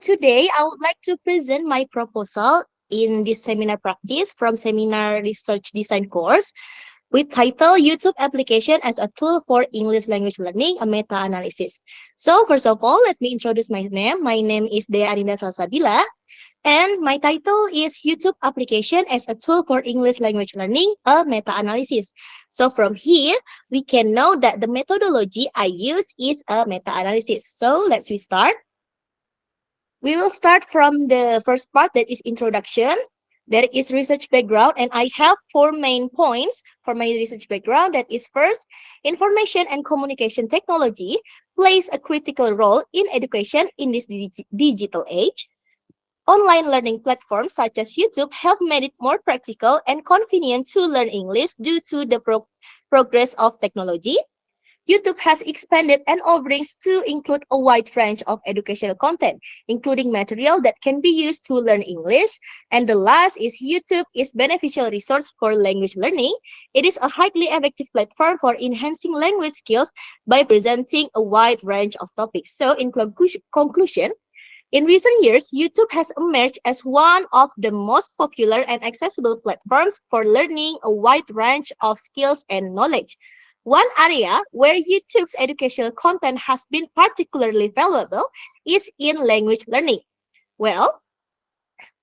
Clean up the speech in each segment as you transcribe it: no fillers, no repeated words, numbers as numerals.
Today, I would like to present my proposal in this seminar practice from Seminar Research Design course with title YouTube Application as a Tool for English Language Learning, a Meta-Analysis. So, first of all, let me introduce my name. My name is Dhea Arinda Salsabila, and my title is YouTube Application as a Tool for English Language Learning, a Meta-Analysis. So, from here, we can know that the methodology I use is a meta-analysis. So, let's restart. We will start from the first part, that is introduction. There is research background, and I have four main points for my research background. That is first, information and communication technology plays a critical role in education in this digital age. Online learning platforms such as YouTube have made it more practical and convenient to learn English due to the progress of technology. YouTube has expanded and offerings to include a wide range of educational content, including material that can be used to learn English. And the last is YouTube is beneficial resource for language learning. It is a highly effective platform for enhancing language skills by presenting a wide range of topics. So in conclusion, in recent years, YouTube has emerged as one of the most popular and accessible platforms for learning a wide range of skills and knowledge. One area where YouTube's educational content has been particularly valuable is in language learning. Well,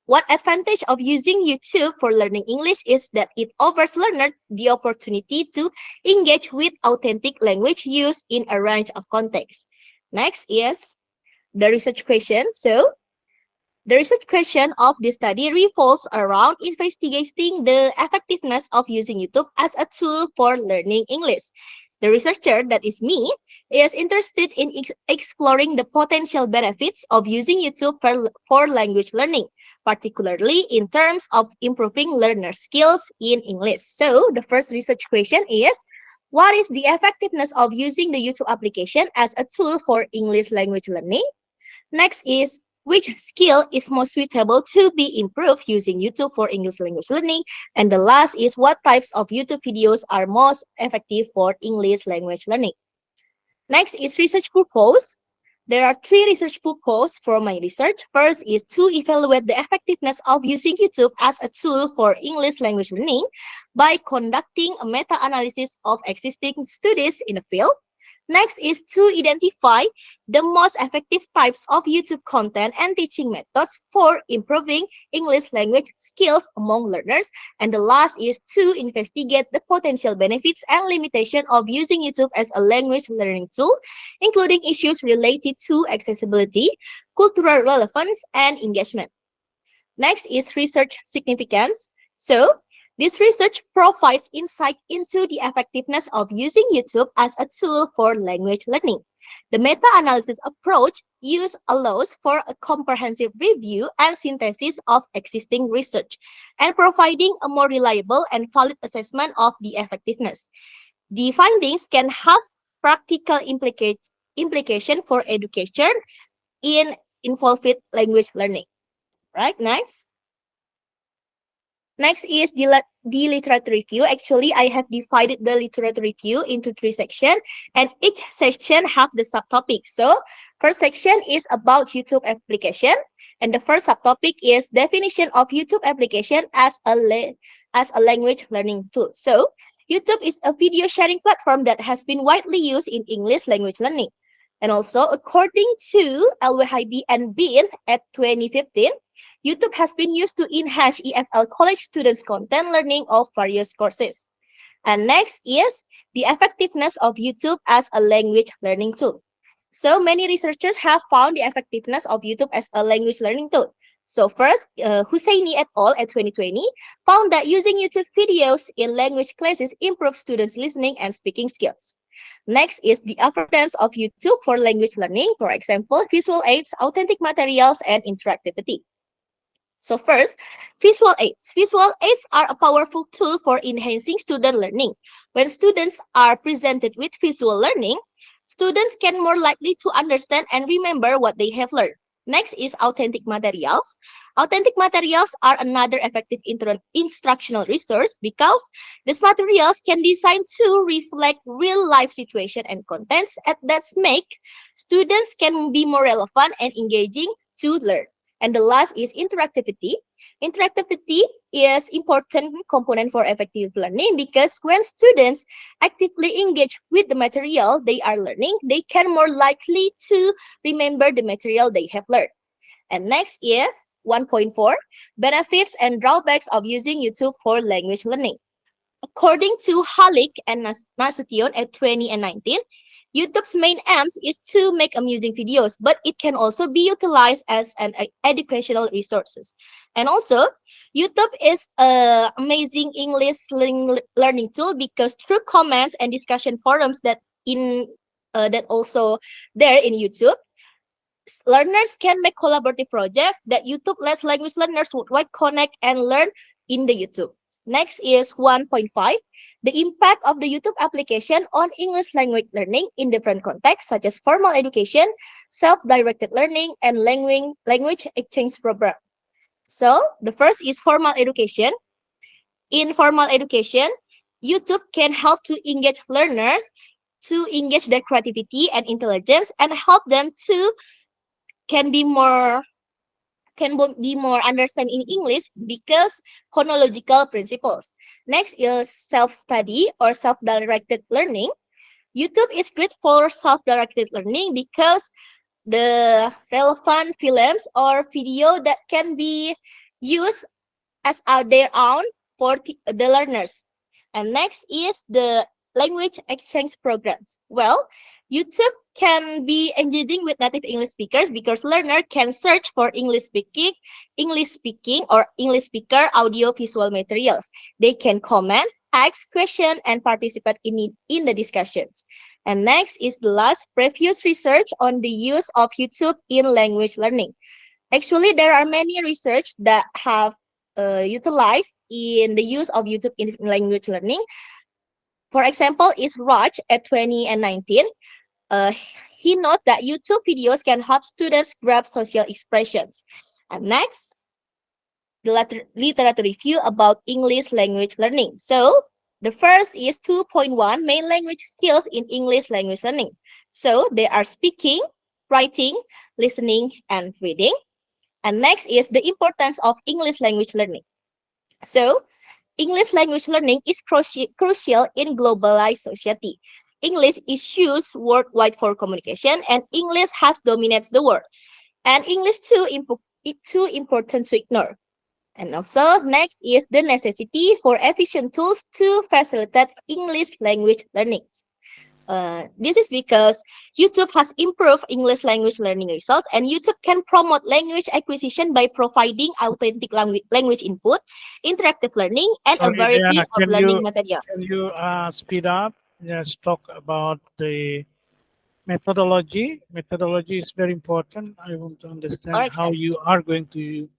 one advantage of using YouTube for learning English is that it offers learners the opportunity to engage with authentic language use in a range of contexts. Next is the research question. So, the research question of this study revolves around investigating the effectiveness of using YouTube as a tool for learning English. The researcher, that is me, is interested in exploring the potential benefits of using YouTube for language learning, particularly in terms of improving learner skills in English. So, the first research question is, what is the effectiveness of using the YouTube application as a tool for English language learning? Next is, which skill is most suitable to be improved using YouTube for English language learning? And the last is, what types of YouTube videos are most effective for English language learning? Next is research purpose. There are three research purposes for my research. First is to evaluate the effectiveness of using YouTube as a tool for English language learning by conducting a meta-analysis of existing studies in the field. Next is to identify the most effective types of YouTube content and teaching methods for improving English language skills among learners. And the last is to investigate the potential benefits and limitations of using YouTube as a language learning tool, including issues related to accessibility, cultural relevance, and engagement. Next is research significance. So, this research provides insight into the effectiveness of using YouTube as a tool for language learning. The meta-analysis approach allows for a comprehensive review and synthesis of existing research and providing a more reliable and valid assessment of the effectiveness. The findings can have practical implication for education in involved language learning. Right, next. Next is the literature review. Actually, I have divided the literature review into three sections, and each section have the subtopic. So, first section is about YouTube application, and the first subtopic is definition of YouTube application as a language learning tool. So, YouTube is a video sharing platform that has been widely used in English language learning. And also, according to LWHB and Bean at 2015, YouTube has been used to enhance EFL college students' content learning of various courses. And next is the effectiveness of YouTube as a language learning tool. So many researchers have found the effectiveness of YouTube as a language learning tool. So first, Husseini et al. At 2020 found that using YouTube videos in language classes improves students' listening and speaking skills. Next is the affordance of YouTube for language learning, for example, visual aids, authentic materials, and interactivity. So first, visual aids. Visual aids are a powerful tool for enhancing student learning. When students are presented with visual learning, students can more likely to understand and remember what they have learned. Next is authentic materials. Authentic materials are another effective instructional resource because these materials can be designed to reflect real-life situation and contents that make students can be more relevant and engaging to learn. And the last is interactivity. Interactivity is important component for effective learning because when students actively engage with the material they are learning, they can more likely to remember the material they have learned. And next is 1.4, benefits and drawbacks of using YouTube for language learning. According to Halik and Nasution at 2019, YouTube's main aims is to make amusing videos, but it can also be utilized as an educational resources. And also, YouTube is an amazing English learning tool because through comments and discussion forums that also there in YouTube, learners can make collaborative projects that YouTube lets language learners worldwide connect and learn in the YouTube. Next is 1.5, the impact of the YouTube application on English language learning in different contexts such as formal education, self-directed learning, and language exchange program. So the first is formal education. In formal education, YouTube can help to engage learners to engage their creativity and intelligence and help them to can be more understand in English because chronological principles. Next is self-study or self-directed learning. YouTube is great for self-directed learning because the relevant films or video that can be used as their own for the learners. And next is the language exchange programs. Well, YouTube can be engaging with native English speakers because learner can search for English speaking or English speaker audio visual materials. They can comment, ask questions, and participate in the discussions. And next is the last, previous research on the use of YouTube in language learning. Actually, there are many research that have utilized in the use of YouTube in language learning. For example, is Raj at 2019. He noted that YouTube videos can help students grasp social expressions. And next, the literature review about English language learning. So the first is 2.1, main language skills in English language learning. So they are speaking, writing, listening, and reading. And next is the importance of English language learning. So English language learning is crucial in globalized society. English is used worldwide for communication, and English has dominates the world. And English too important to ignore. And also, next is the necessity for efficient tools to facilitate English language learning. This is because YouTube has improved English language learning results, and YouTube can promote language acquisition by providing authentic language input, interactive learning, and a Sorry, variety Dhea, of learning materials. can you speed up? Let's talk about the methodology. Methodology is very important. I want to All understand right, how you are going to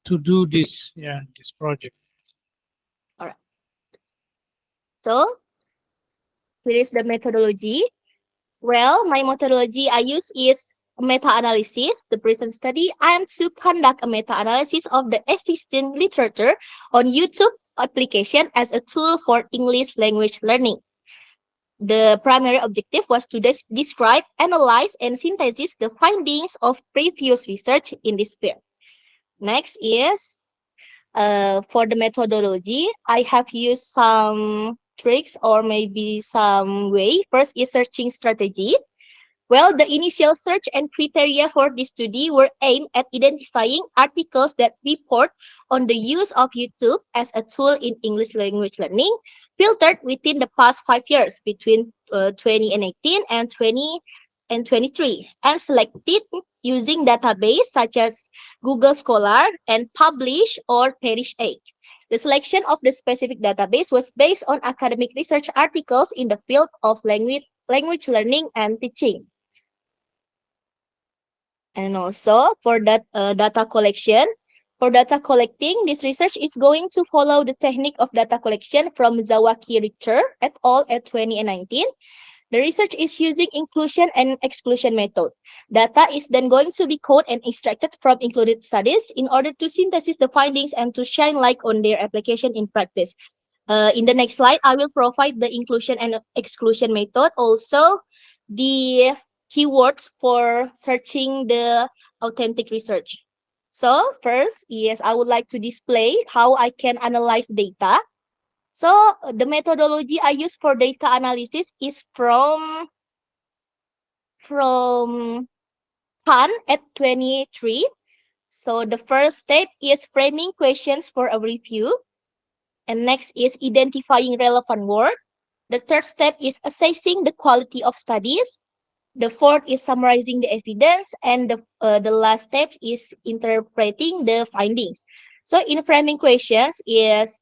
do this, this project. all right. So here is the methodology. Well, my methodology I use is meta-analysis. The present study, I am to conduct a meta-analysis of the existing literature on YouTube application as a tool for English language learning. The primary objective was to describe, analyze, and synthesize the findings of previous research in this field. Next is for the methodology, I have used some tricks or maybe some way. First is searching strategy. Well, the initial search and criteria for this study were aimed at identifying articles that report on the use of YouTube as a tool in English language learning, filtered within the past 5 years between 2018 and 2023, and selected using database such as Google Scholar and Publish or Parish Age. The selection of the specific database was based on academic research articles in the field of language learning and teaching. And also for that data collection, for data collecting, this research is going to follow the technique of data collection from Zawaki Richter et al. At 2019. The research is using inclusion and exclusion method. Data is then going to be coded and extracted from included studies in order to synthesize the findings and to shine light on their application in practice. In the next slide, I will provide the inclusion and exclusion method. Also, the keywords for searching the authentic research. So first, yes, I would like to display how I can analyze data. So the methodology I use for data analysis is from Khan at 23. So the first step is framing questions for a review. And next is identifying relevant work. The third step is assessing the quality of studies. The fourth is summarizing the evidence. And the last step is interpreting the findings. So in framing questions is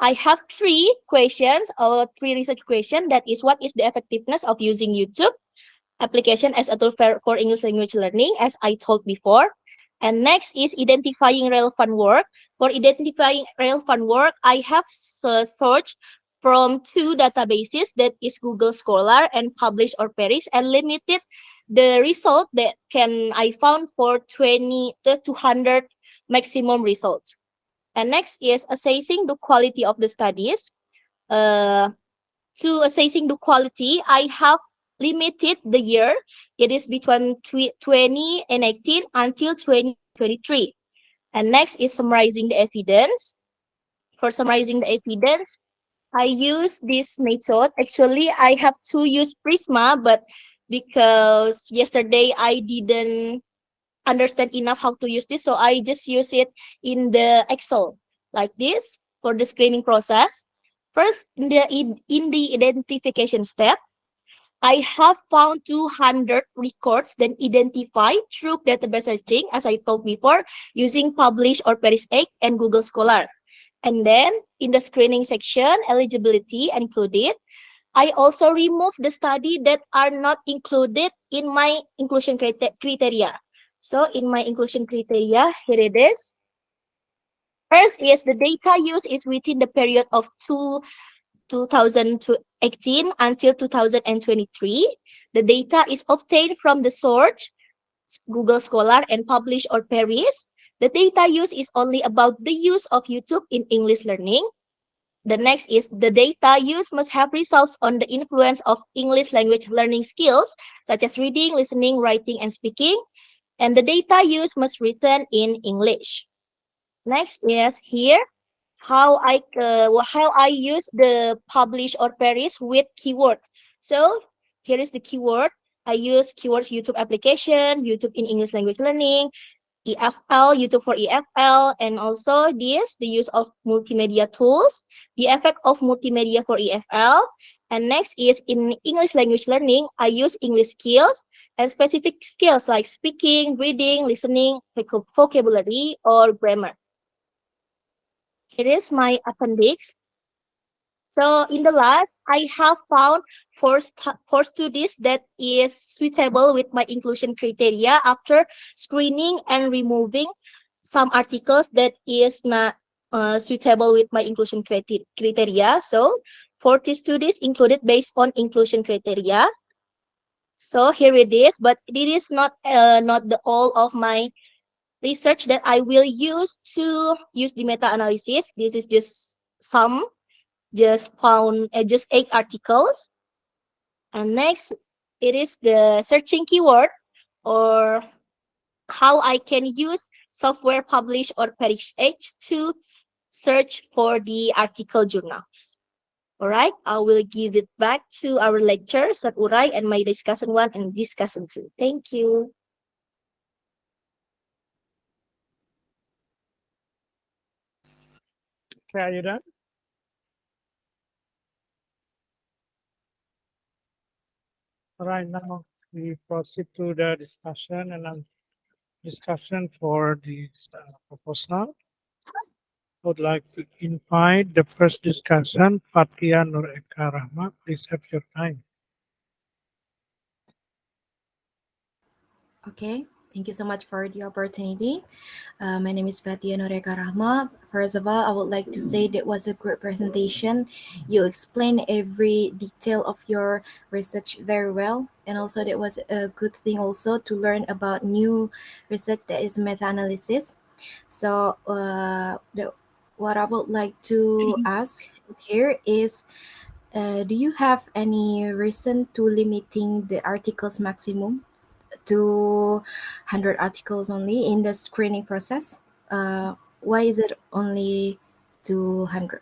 I have three questions or three research questions. That is, what is the effectiveness of using YouTube application as a tool for English language learning, as I told before. And next is identifying relevant work. For identifying relevant work, I have searched from two databases, that is Google Scholar and Publish or Perish, and limited the result that can I found for 20 to 200 maximum results. And next is assessing the quality of the studies. Uh, to assessing the quality, I have limited the year. It is between 2018 until 2023. And next is summarizing the evidence. For summarizing the evidence, I use this method. Actually, I have to use Prisma, but because yesterday I didn't understand enough how to use this, so I just use it in the Excel like this for the screening process. First, in the identification step, I have found 200 records then identified through database searching, as I told before, using Publish or Paris 8 and Google Scholar. And then in the screening section, eligibility included. I also remove the study that are not included in my inclusion criteria. So in my inclusion criteria, here it is. First is the data used is within the period of 2018 until 2023. The data is obtained from the source, Google Scholar, and Publish or Paris. The data used is only about the use of YouTube in English learning. The next is the data used must have results on the influence of English language learning skills, such as reading, listening, writing, and speaking. And the data used must written in English. Next is here how I use the publish or perish with keyword. So here is the keyword. I use keywords YouTube application, YouTube in English language learning, EFL, YouTube for EFL, and also the use of multimedia tools, the effect of multimedia for EFL. And next is in English language learning, I use English skills and specific skills like speaking, reading, listening, vocabulary, or grammar. Here is my appendix. So in the last, I have found four studies that is suitable with my inclusion criteria after screening and removing some articles that is not suitable with my inclusion criteria. So 40 studies included based on inclusion criteria. So here it is, but it is not the all of my research that I will use to use the meta-analysis. This is just some, just found just 8 articles. And next, it is the searching keyword, or how I can use software publish or Parish H to search for the article journals. All right, I will give it back to our lecturer, Sir Uray, and my discussion 1 and discussion 2. Thank you. Okay, are you done? All right, now we proceed to the discussion and discussion for this proposal. I would like to invite the first discussion, Fatia Nur Eka Rahma. Please have your time. Okay, thank you so much for the opportunity. My name is Fatia Noreka Rahma. First of all, I would like to say that was a great presentation. You explained every detail of your research very well, and also that was a good thing also to learn about new research that is meta-analysis. So, what I would like to ask here is Do you have any reason to limiting the articles maximum to 100 articles only in the screening process? Why is it only 200?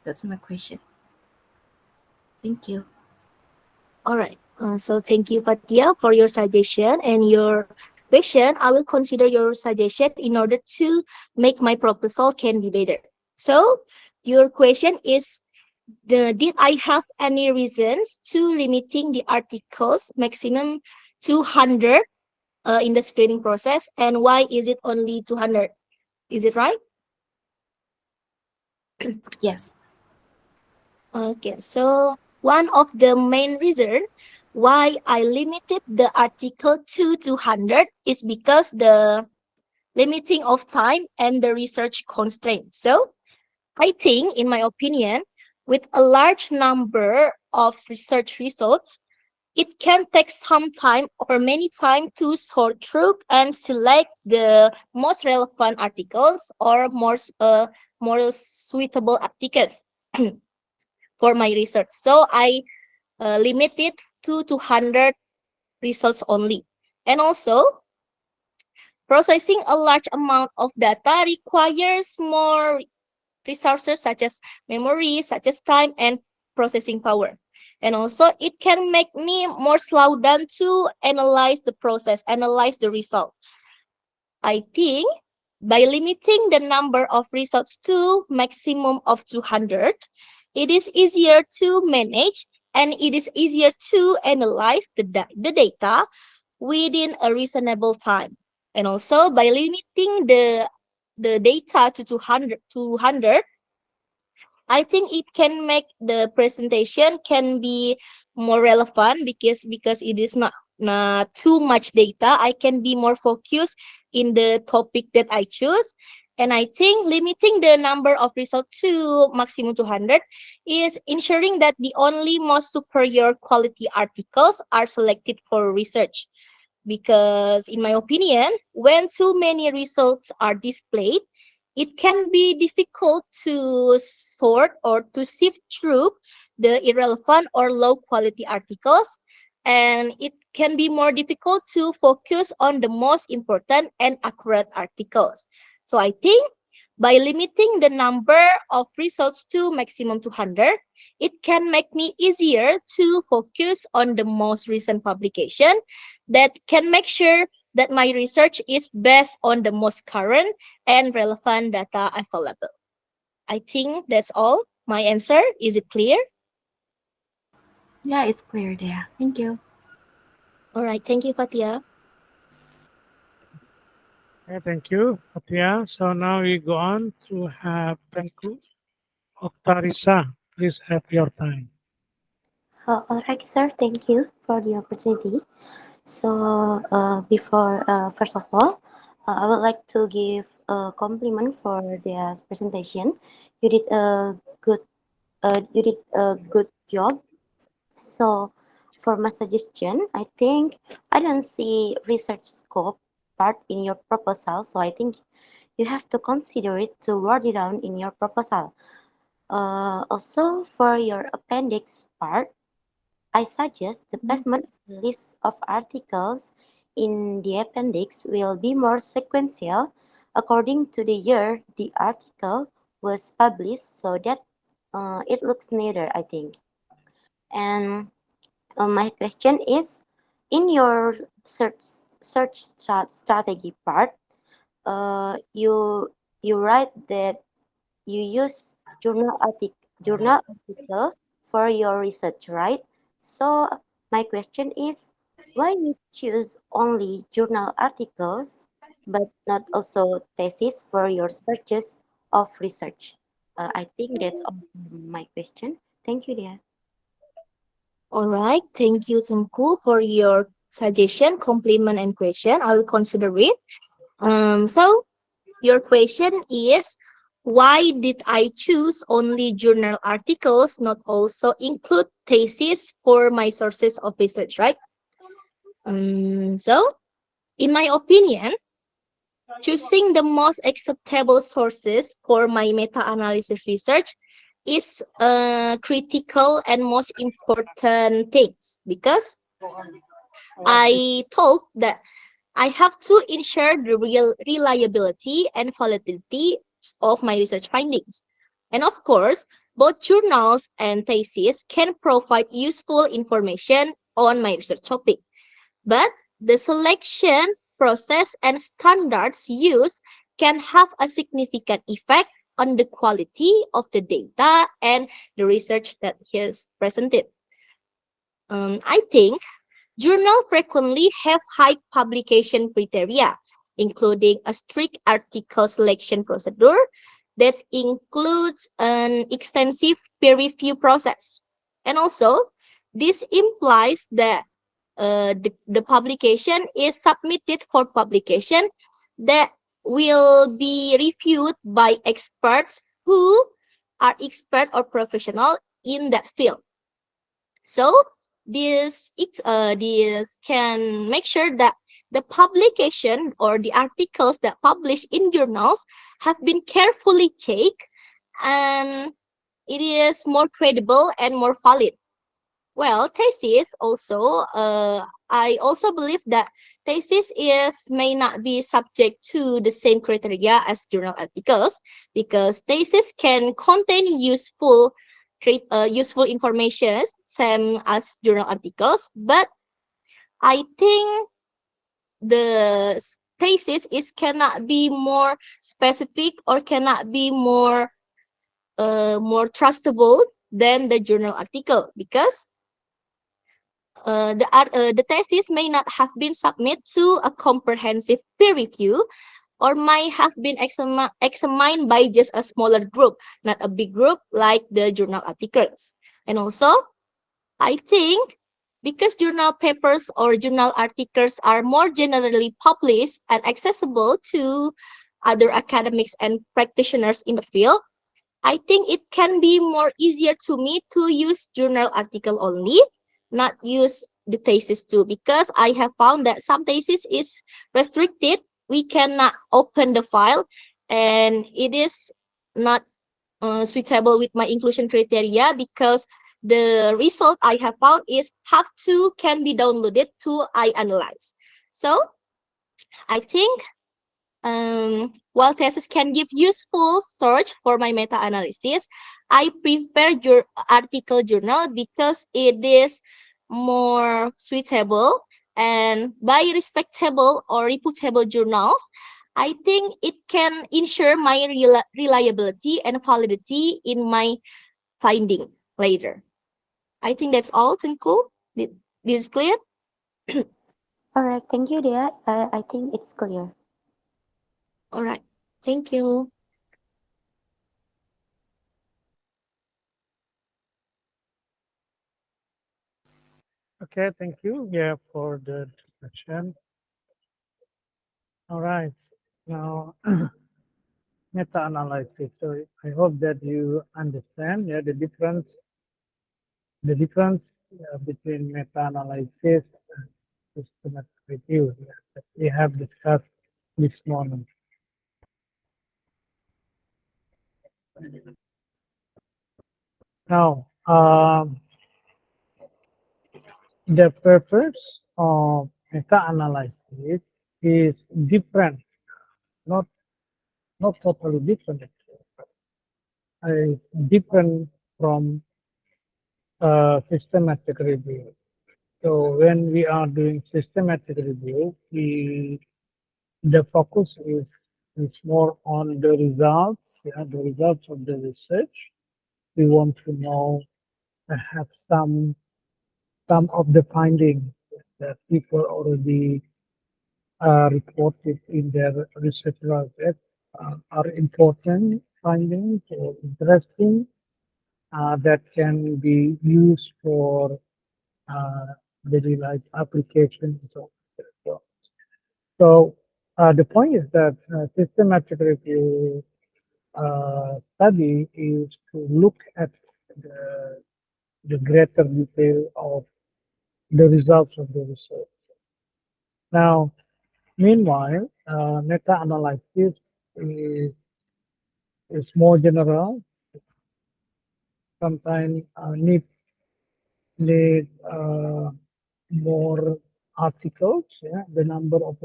That's my question. Thank you. All right. So thank you, Fatia, for your suggestion and your question. I will consider your suggestion in order to make my proposal can be better. So your question is, did I have any reasons to limiting the articles maximum to 100 in the screening process, and why is it only 200? Is it right? Yes. Okay, so one of the main reason why I limited the article to 200 is because the limiting of time and the research constraint. So I think, in my opinion, with a large number of research results, it can take some time or many time to sort through and select the most relevant articles or more suitable articles for my research. So I limit it to 200 results only. And also, processing a large amount of data requires more resources such as memory, such as time, and processing power. And also, it can make me more slow down to analyze the result. I think by limiting the number of results to maximum of 200, it is easier to manage and it is easier to analyze the data within a reasonable time. And also by limiting the data to 200, I think it can make the presentation can be more relevant because it is not too much data. I can be more focused in the topic that I choose. And I think limiting the number of results to maximum 200 is ensuring that the only most superior quality articles are selected for research. Because, in my opinion, when too many results are displayed, it can be difficult to sort or to sift through the irrelevant or low quality articles, and it can be more difficult to focus on the most important and accurate articles. So I think by limiting the number of results to maximum 200, it can make me easier to focus on the most recent publication that can make sure that my research is based on the most current and relevant data available. I think that's all. My answer. Is it clear? Yeah, it's clear there. Thank you. All right. Thank you, Fatia. Okay, thank you, Fatia. So now we go on to have Tengku Oktarisa. Please have your time. All right, sir. Thank you for the opportunity. So, first of all, I would like to give a compliment for this presentation. You did a good, you did a good job. So, for my suggestion, I think I don't see research scope part in your proposal. So, I think you have to consider it to word it down in your proposal. Also, for your appendix part, I suggest the placement of the list of articles in the appendix will be more sequential according to the year the article was published so that it looks neater, I think. And my question is, in your strategy part, you write that you use journal article for your research, right? So my question is, why you choose only journal articles but not also thesis for your searches of research? I think that's all my question. Thank you, dear. All right. Thank you, Tengku, for your suggestion, compliment, and question. I will consider it. So your question is, why did I choose only journal articles, not also include thesis for my sources of research, right? So, in my opinion, choosing the most acceptable sources for my meta-analysis research is critical and most important things because I told that I have to ensure the real reliability and validity of my research findings. And of course, both journals and theses can provide useful information on my research topic. But the selection process and standards used can have a significant effect on the quality of the data and the research that is presented. I think journals frequently have high publication criteria, including a strict article selection procedure that includes an extensive peer review process. And also, this implies that the publication is submitted for publication that will be reviewed by experts who are expert or professional in that field. So this can make sure that the publication or the articles that publish in journals have been carefully checked and it is more credible and more valid. Well, thesis also, I also believe that thesis is may not be subject to the same criteria as journal articles because thesis can contain useful information same as journal articles, but I think the thesis is cannot be more specific or cannot be more trustable than the journal article because the thesis may not have been submitted to a comprehensive peer review or might have been examined by just a smaller group, not a big group like the journal articles. And also, I think because journal papers or journal articles are more generally published and accessible to other academics and practitioners in the field, I think it can be more easier to me to use journal article only, not use the thesis too, because I have found that some thesis is restricted. We cannot open the file, and it is not suitable with my inclusion criteria because the result I have found is have to can be downloaded to I analyze. So I think while thesis can give useful search for my meta-analysis, I prefer your article journal because it is more suitable and by respectable or reputable journals. I think it can ensure my reliability and validity in my finding later. I think that's all, Tengku. This is clear? All right, thank you, Dea. I think it's clear. All right. Thank you. Okay, thank you, yeah, for the discussion. All right, now meta-analysis. So I hope that you understand, yeah, the difference between meta-analysis and systematic review, yeah, that we have discussed this morning. Now, the purpose of meta-analysis is different, not not totally different. It's different from systematic review. So when we are doing systematic review, the focus is more on the results, yeah, the results of the research. We want to know, have some of the findings that people already reported in their research project are important findings or interesting that can be used for daily life applications. So the point is that systematic review study is to look at the greater detail of the results of the research. Now, meanwhile, meta-analysis is more general. sometimes need more articles. Yeah, the number of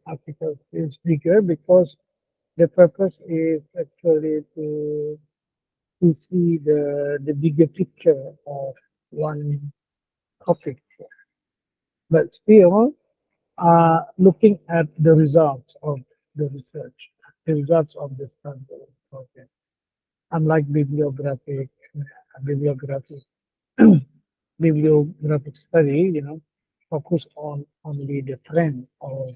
articles is bigger because the purpose is actually to see the bigger picture of one topic. But still, looking at the results of the research, the results of the study. Okay. Unlike bibliographic bibliographic study, focus on only the trend or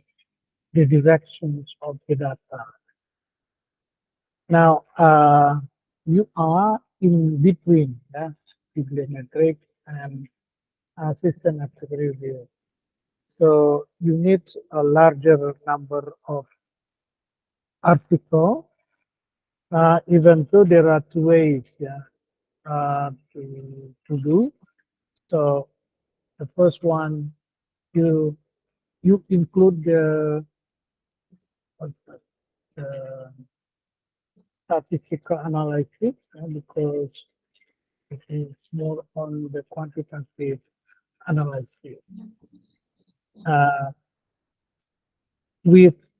the directions of the data. Now, you are in between bibliometric and systematic review. So you need a larger number of articles, even though there are two ways to do. So the first one, you you include what's that, the statistical analysis because it is more on the quantitative analysis. Uh, with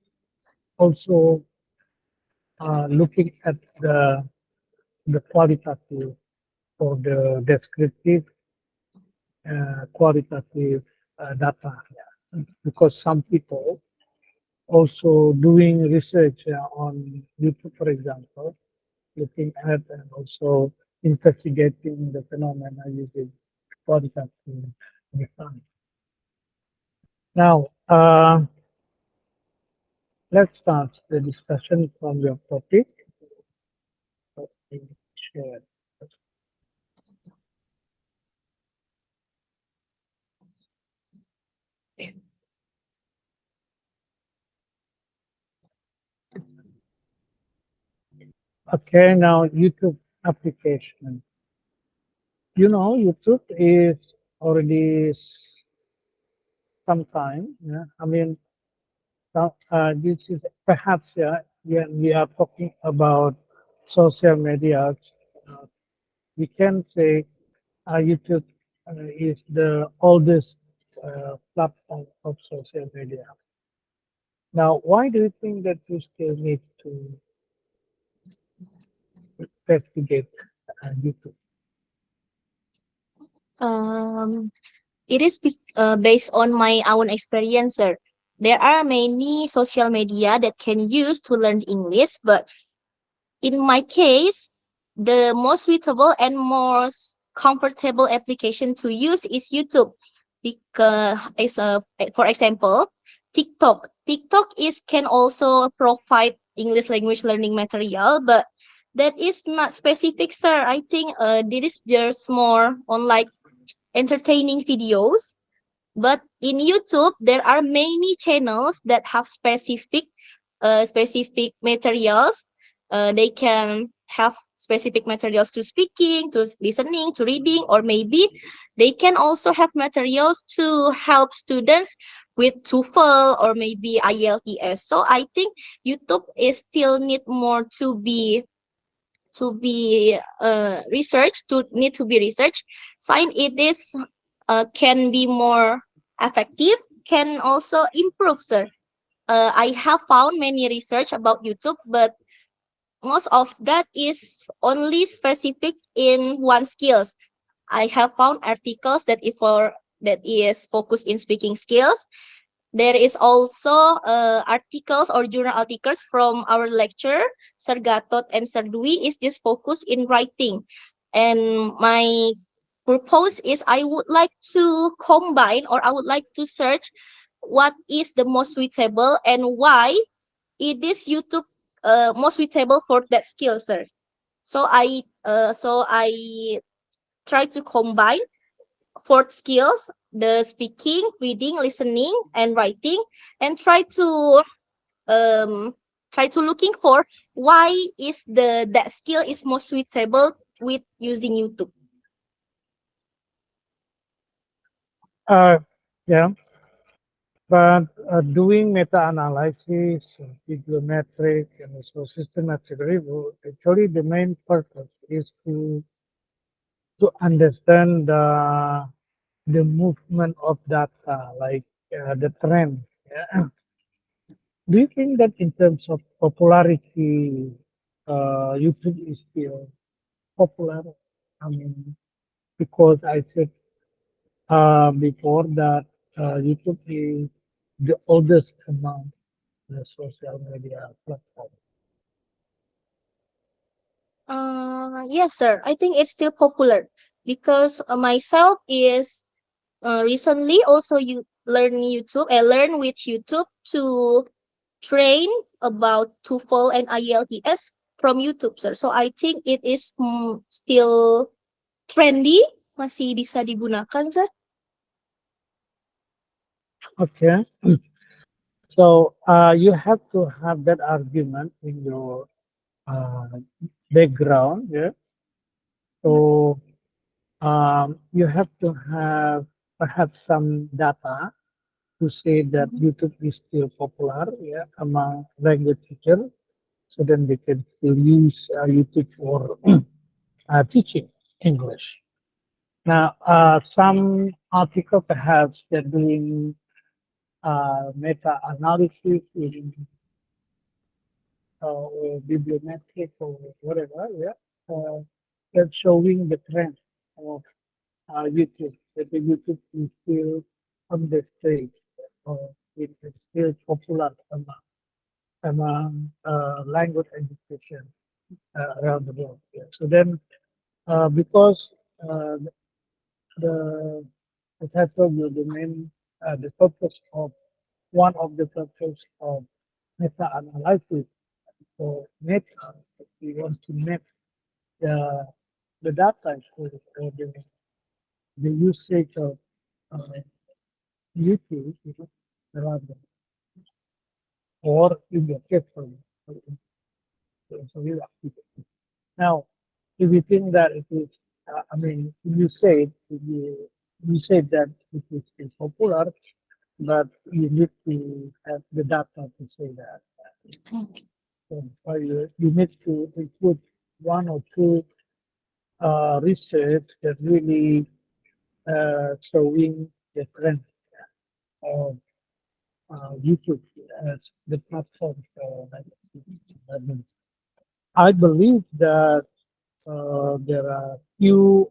also looking at the qualitative or the descriptive qualitative data. Yeah. Because some people also doing research on YouTube, for example, looking at and also investigating the phenomena using qualitative design. Now, let's start the discussion from your topic. Let me share. Okay, now YouTube application. YouTube is already some time. Yeah, I mean, this is perhaps when we are talking about social media, uh, we can say YouTube is the oldest platform of social media. Now, why do you think that you still need to investigate YouTube? Um, it is based on my own experience, sir. There are many social media that can use to learn English, but in my case, the most suitable and most comfortable application to use is YouTube. Because for example, TikTok. TikTok is can also provide English language learning material, but that is not specific, sir. I think this is just more on like entertaining videos. But in YouTube, there are many channels that have specific materials. They can have specific materials to speaking, to listening, to reading, or maybe they can also have materials to help students with TOEFL or maybe IELTS. So I think YouTube is still need more to be researched, to need to be researched. Sign it is can be more effective, can also improve, sir. I have found many research about YouTube, but most of that is only specific in one skills. I have found articles that is focused in speaking skills. There is also articles or journal articles from our lecturer, Sir Gatot and Sir Dwi, is just focused in writing. And my purpose is I would like to combine or I would like to search what is the most suitable and why it is YouTube most suitable for that skill, sir. So I try to combine four skills: the speaking, reading, listening, and writing, and um try to looking for why is the that skill is most suitable with using YouTube. Uh, yeah, but doing meta-analysis, bibliometric, and also systematic review, actually the main purpose is to to understand the movement of data, like the trend. Yeah. Do you think that in terms of popularity, YouTube is still popular? I mean, because I said before that YouTube is the oldest among the social media platform. Yes, sir. I think it's still popular because myself is recently also you learn YouTube. I learn with YouTube to train about TOEFL and IELTS from YouTube, sir. So I think it is still trendy, masih bisa digunakan, sir. Okay, so you have to have that argument in your uh, background, yeah. So you have to have perhaps some data to say that Mhm. YouTube is still popular, yeah, among language teachers, so then they can still use YouTube for teaching English. Now, some article perhaps they're doing meta-analysis in or bibliometric or whatever, yeah, that's showing the trend of YouTube, that the YouTube is still on the stage, or it is still popular among language education around the world. Yeah. So then, because uh, the as I told you, the purpose of one of the purpose of meta-analysis for meta, we want to map the the data for the usage of uh, YouTube, you know, around the or in the case for you. Now, if you think that it is, I mean, you said that it is still popular, but you need to have the data to say that. So, you need to include one or two research that really showing the trend of YouTube as the platform for learning. I believe that there are few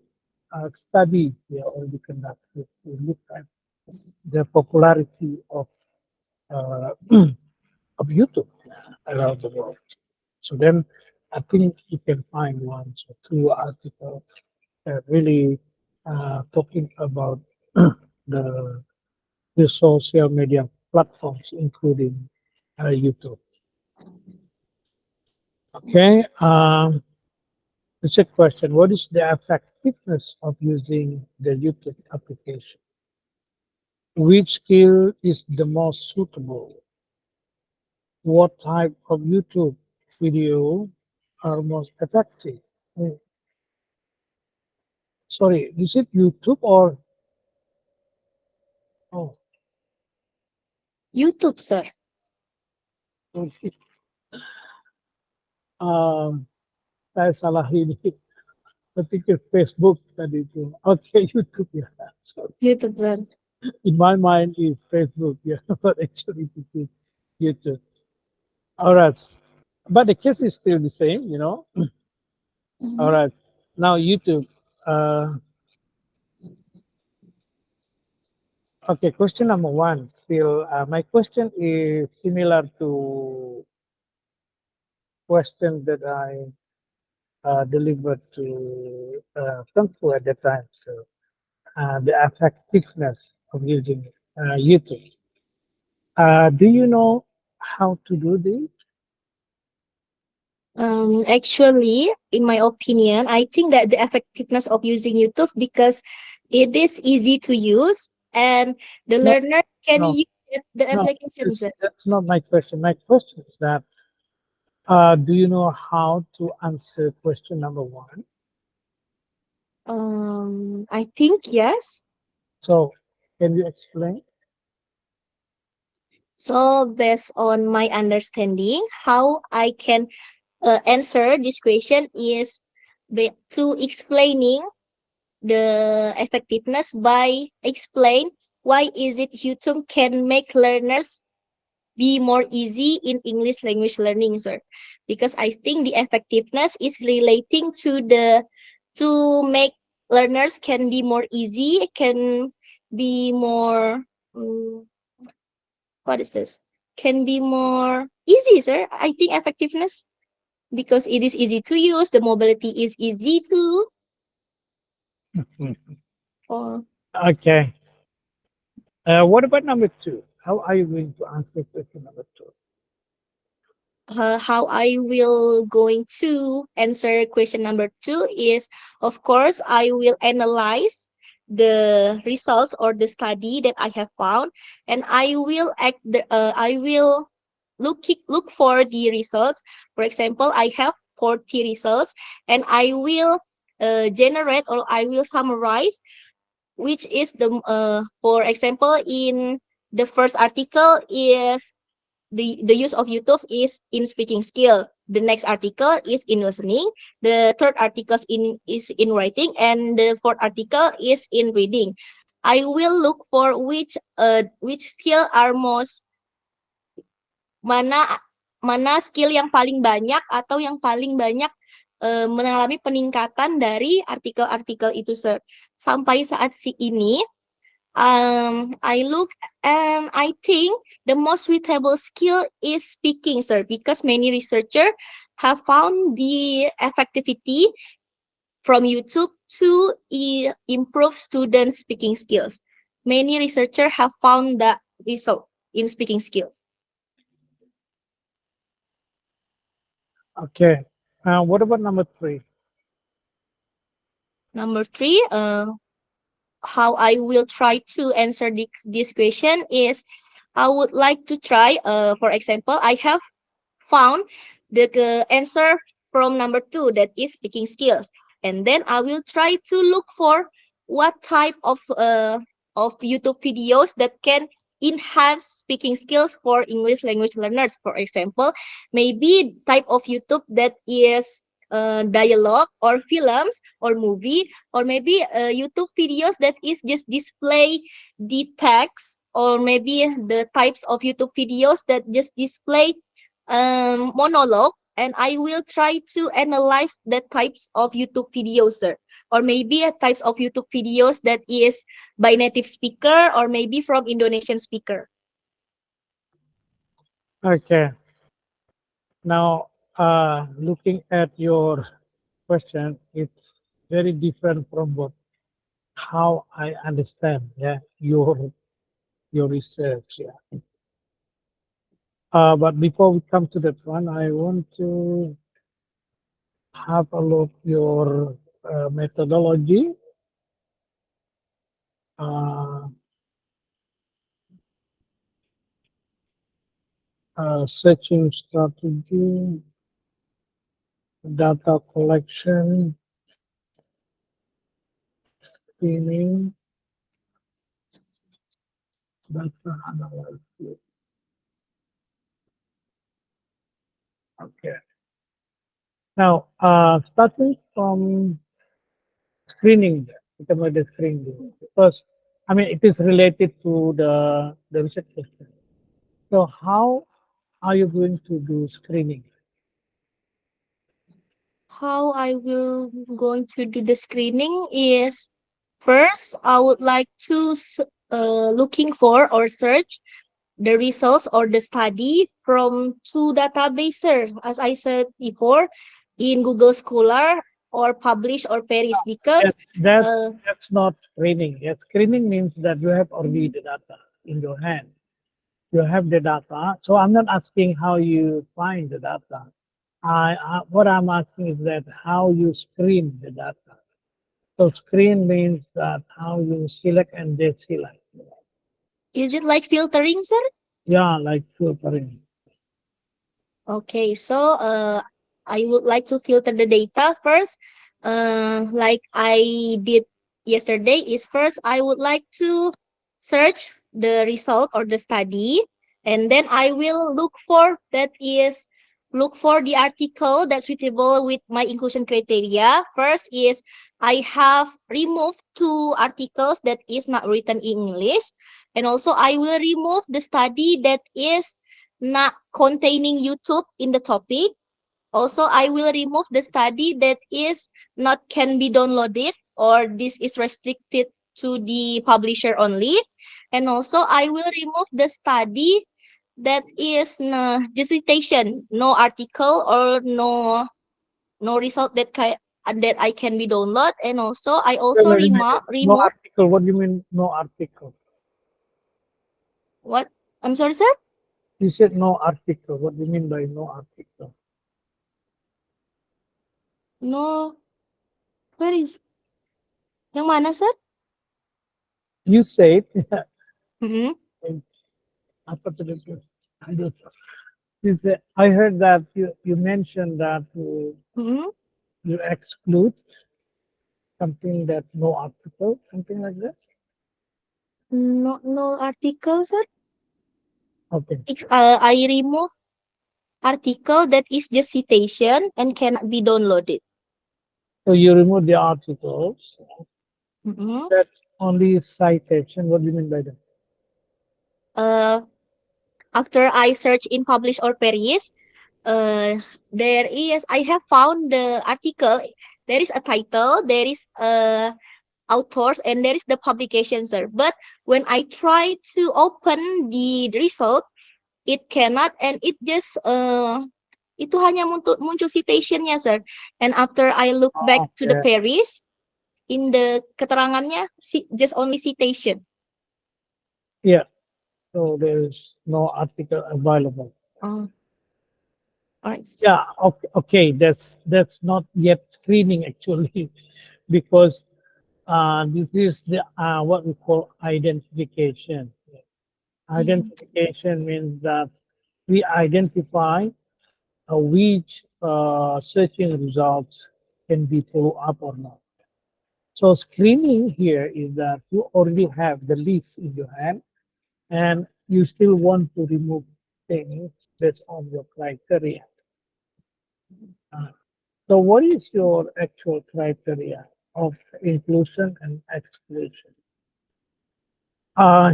studies here already conducted to look at the popularity uh, of YouTube around the world. So then I think you can find one or two articles that really talking about the, the social media platforms, including YouTube. Okay. The second question: what is the effectiveness of using the YouTube application? Which skill is the most suitable? What type of YouTube video are most effective? Hmm, sorry, is it YouTube or oh, YouTube, sir. okay. um, saya salah ini. I pikir Facebook tadi itu. Okay, YouTube ya. So YouTube, sir. in my mind is Facebook, yeah, but actually it is YouTube. All right, but the case is still the same, you know. All Mhm. right, now YouTube. Uh, okay, question number one. Still, my question is similar to question that I delivered to Kanfu at the time. So, the effectiveness of using YouTube. Do you know how to do this? Actually, in my opinion, I think that the effectiveness of using YouTube because it is easy to use and the No, learner can no, use the no. applications. That's not my question. My question is that do you know how to answer question number one? I think yes. So, can you explain? So based on my understanding, how I can answer this question is to explaining the effectiveness by explain why is it YouTube can make learners be more easy in English language learning, sir. Because I think the effectiveness is relating to the to make learners can be more easy, can be more what is this? Can be more easy, sir. I think effectiveness because it is easy to use, the mobility is easy to or Okay. What about number two? How are you going to answer question number two? how I will going to answer question number 2 is, of course, I will analyze the results or the study that I have found, and I will look for the results. For example, I have 40 results, and I will generate or I will summarize which is the for example in the first article is the use of YouTube is in speaking skill. The next article is in listening. The third article is in writing, and the fourth article is in reading. I will look for which skill are most mana mana skill yang paling banyak atau yang paling banyak mengalami peningkatan dari artikel-artikel itu, sir. Sampai saat ini I look and I think the most suitable skill is speaking, sir, because many researchers have found the effectivity from YouTube to improve students' speaking skills. Many researchers have found that result in speaking skills. Okay. What about number three? Number 3, how I will try to answer this question is I would like to try, for example, I have found the answer from number 2, that is speaking skills. And then I will try to look for what type of YouTube videos that can enhance speaking skills for English language learners. For example, maybe type of YouTube that is dialogue or films or movie, or maybe YouTube videos that is just display the text, or maybe the types of YouTube videos that just display monologue, and I will try to analyze the types of YouTube videos, sir. Or maybe a types of YouTube videos that is by native speaker or maybe from Indonesian speaker. Okay. Now, looking at your question, it's very different from what how I understand, yeah, your research, yeah. But before we come to that one, I want to have a look your methodology, uh, searching strategy, data collection, screening, data analysis. Okay. Now, starting from screening, kita mulai screening because I mean it is related to the research question. So how are you going to do screening? How I will going to do the screening is, first I would like to looking for or search the results or the study from two databases, as I said before, in Google Scholar or Publish or Paris, because That's not screening. Yeah, screening means that you have already the data in your hand. You have the data. So I'm not asking how you find the data. What I'm asking is that how you screen the data. So screen means that how you select and deselect. is it like filtering, sir? Yeah, like filtering. Okay, so I would like to filter the data first. Like I did yesterday, is first I would like to search the result or the study, and then I will look for the article that's suitable with my inclusion criteria. First is I have removed 2 articles that is not written in English, and also I will remove the study that is not containing YouTube in the topic. Also, I will remove the study that is not can be downloaded, or this is restricted to the publisher only. And also, I will remove the study that is no dissertation, no article or no result that I can be download. And also, I Wait, also wait a minute. No remove article. What do you mean no article? what? I'm sorry, sir. You said no article. What do you mean by no article? No, where is? Yang mana, sir? You said, Mm-hmm. apa tadi tu? Aduh. You said, I heard that you mentioned that Mm-hmm. you exclude something that no article, something like that. No article, sir. Okay. I remove article that is just citation and cannot be downloaded. So you remove the articles. Mm-hmm. That's only citation. What do you mean by that? After I search in publish or perish, I have found the article. There is a title, there is authors, and there is the publication, sir. But when I try to open the result, it cannot, and it just itu hanya muncul citationnya, sir. And after I look back to the Okay. Paris, in the keterangannya, just only citation. Yeah. So there is no article available. Oh, alright. Yeah. Okay. Okay. That's not yet screening actually, because this is the what we call identification. Identification means that we identify which searching results can be followed up or not. So screening here is that you already have the list in your hand and you still want to remove things based on your criteria. So what is your actual criteria of inclusion and exclusion?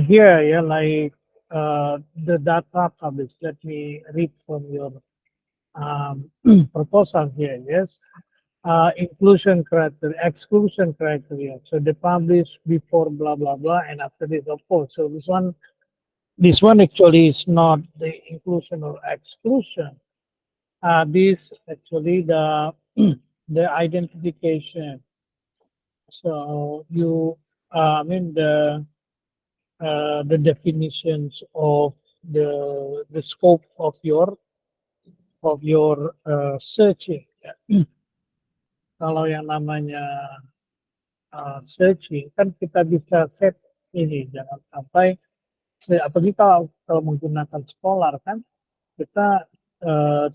Here, yeah, like the data published. Let me read from your um, proposal here. Yes, inclusion criteria, exclusion criteria. So they publish before blah blah blah, and after this, of course. So this one actually is not the inclusion or exclusion. This actually the identification. So you, I mean the definitions of the scope of your searching. Kalau yang namanya searching kan kita bisa set ini jangan sampai apalagi kalau menggunakan Scholar kan kita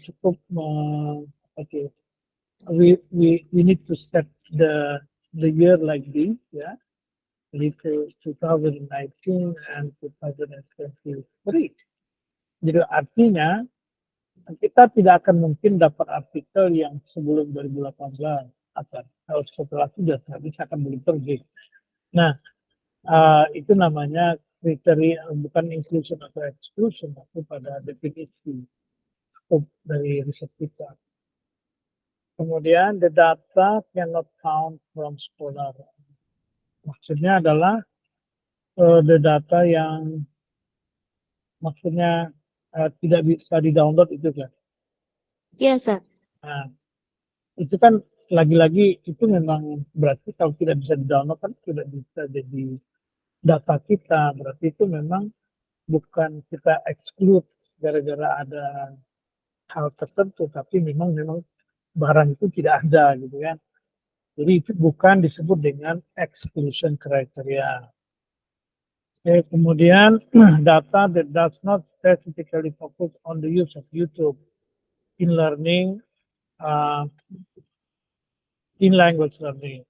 cukup okay, we need to set the year like this ya, to 2019 and 2023. Jadi artinya kita tidak akan mungkin dapat artikel yang sebelum 2018 atau kalau setelah sudah bisa akan belum pergi. Nah, itu namanya kriteria bukan inclusion atau exclusion, tapi pada definisi scope dari riset kita. Kemudian the data cannot count from Scholar. Maksudnya adalah the data yang maksudnya tidak bisa di-download itu kan. Yes, sir. Nah, itu kan lagi-lagi itu memang berarti kalau tidak bisa di-download kan tidak bisa jadi data kita. Berarti itu memang bukan kita exclude gara-gara ada hal tertentu, tapi memang barang itu tidak ada gitu kan. Jadi itu bukan disebut dengan exclusion criteria. Okay, kemudian data that does not specifically focus on the use of YouTube in learning, in language learning.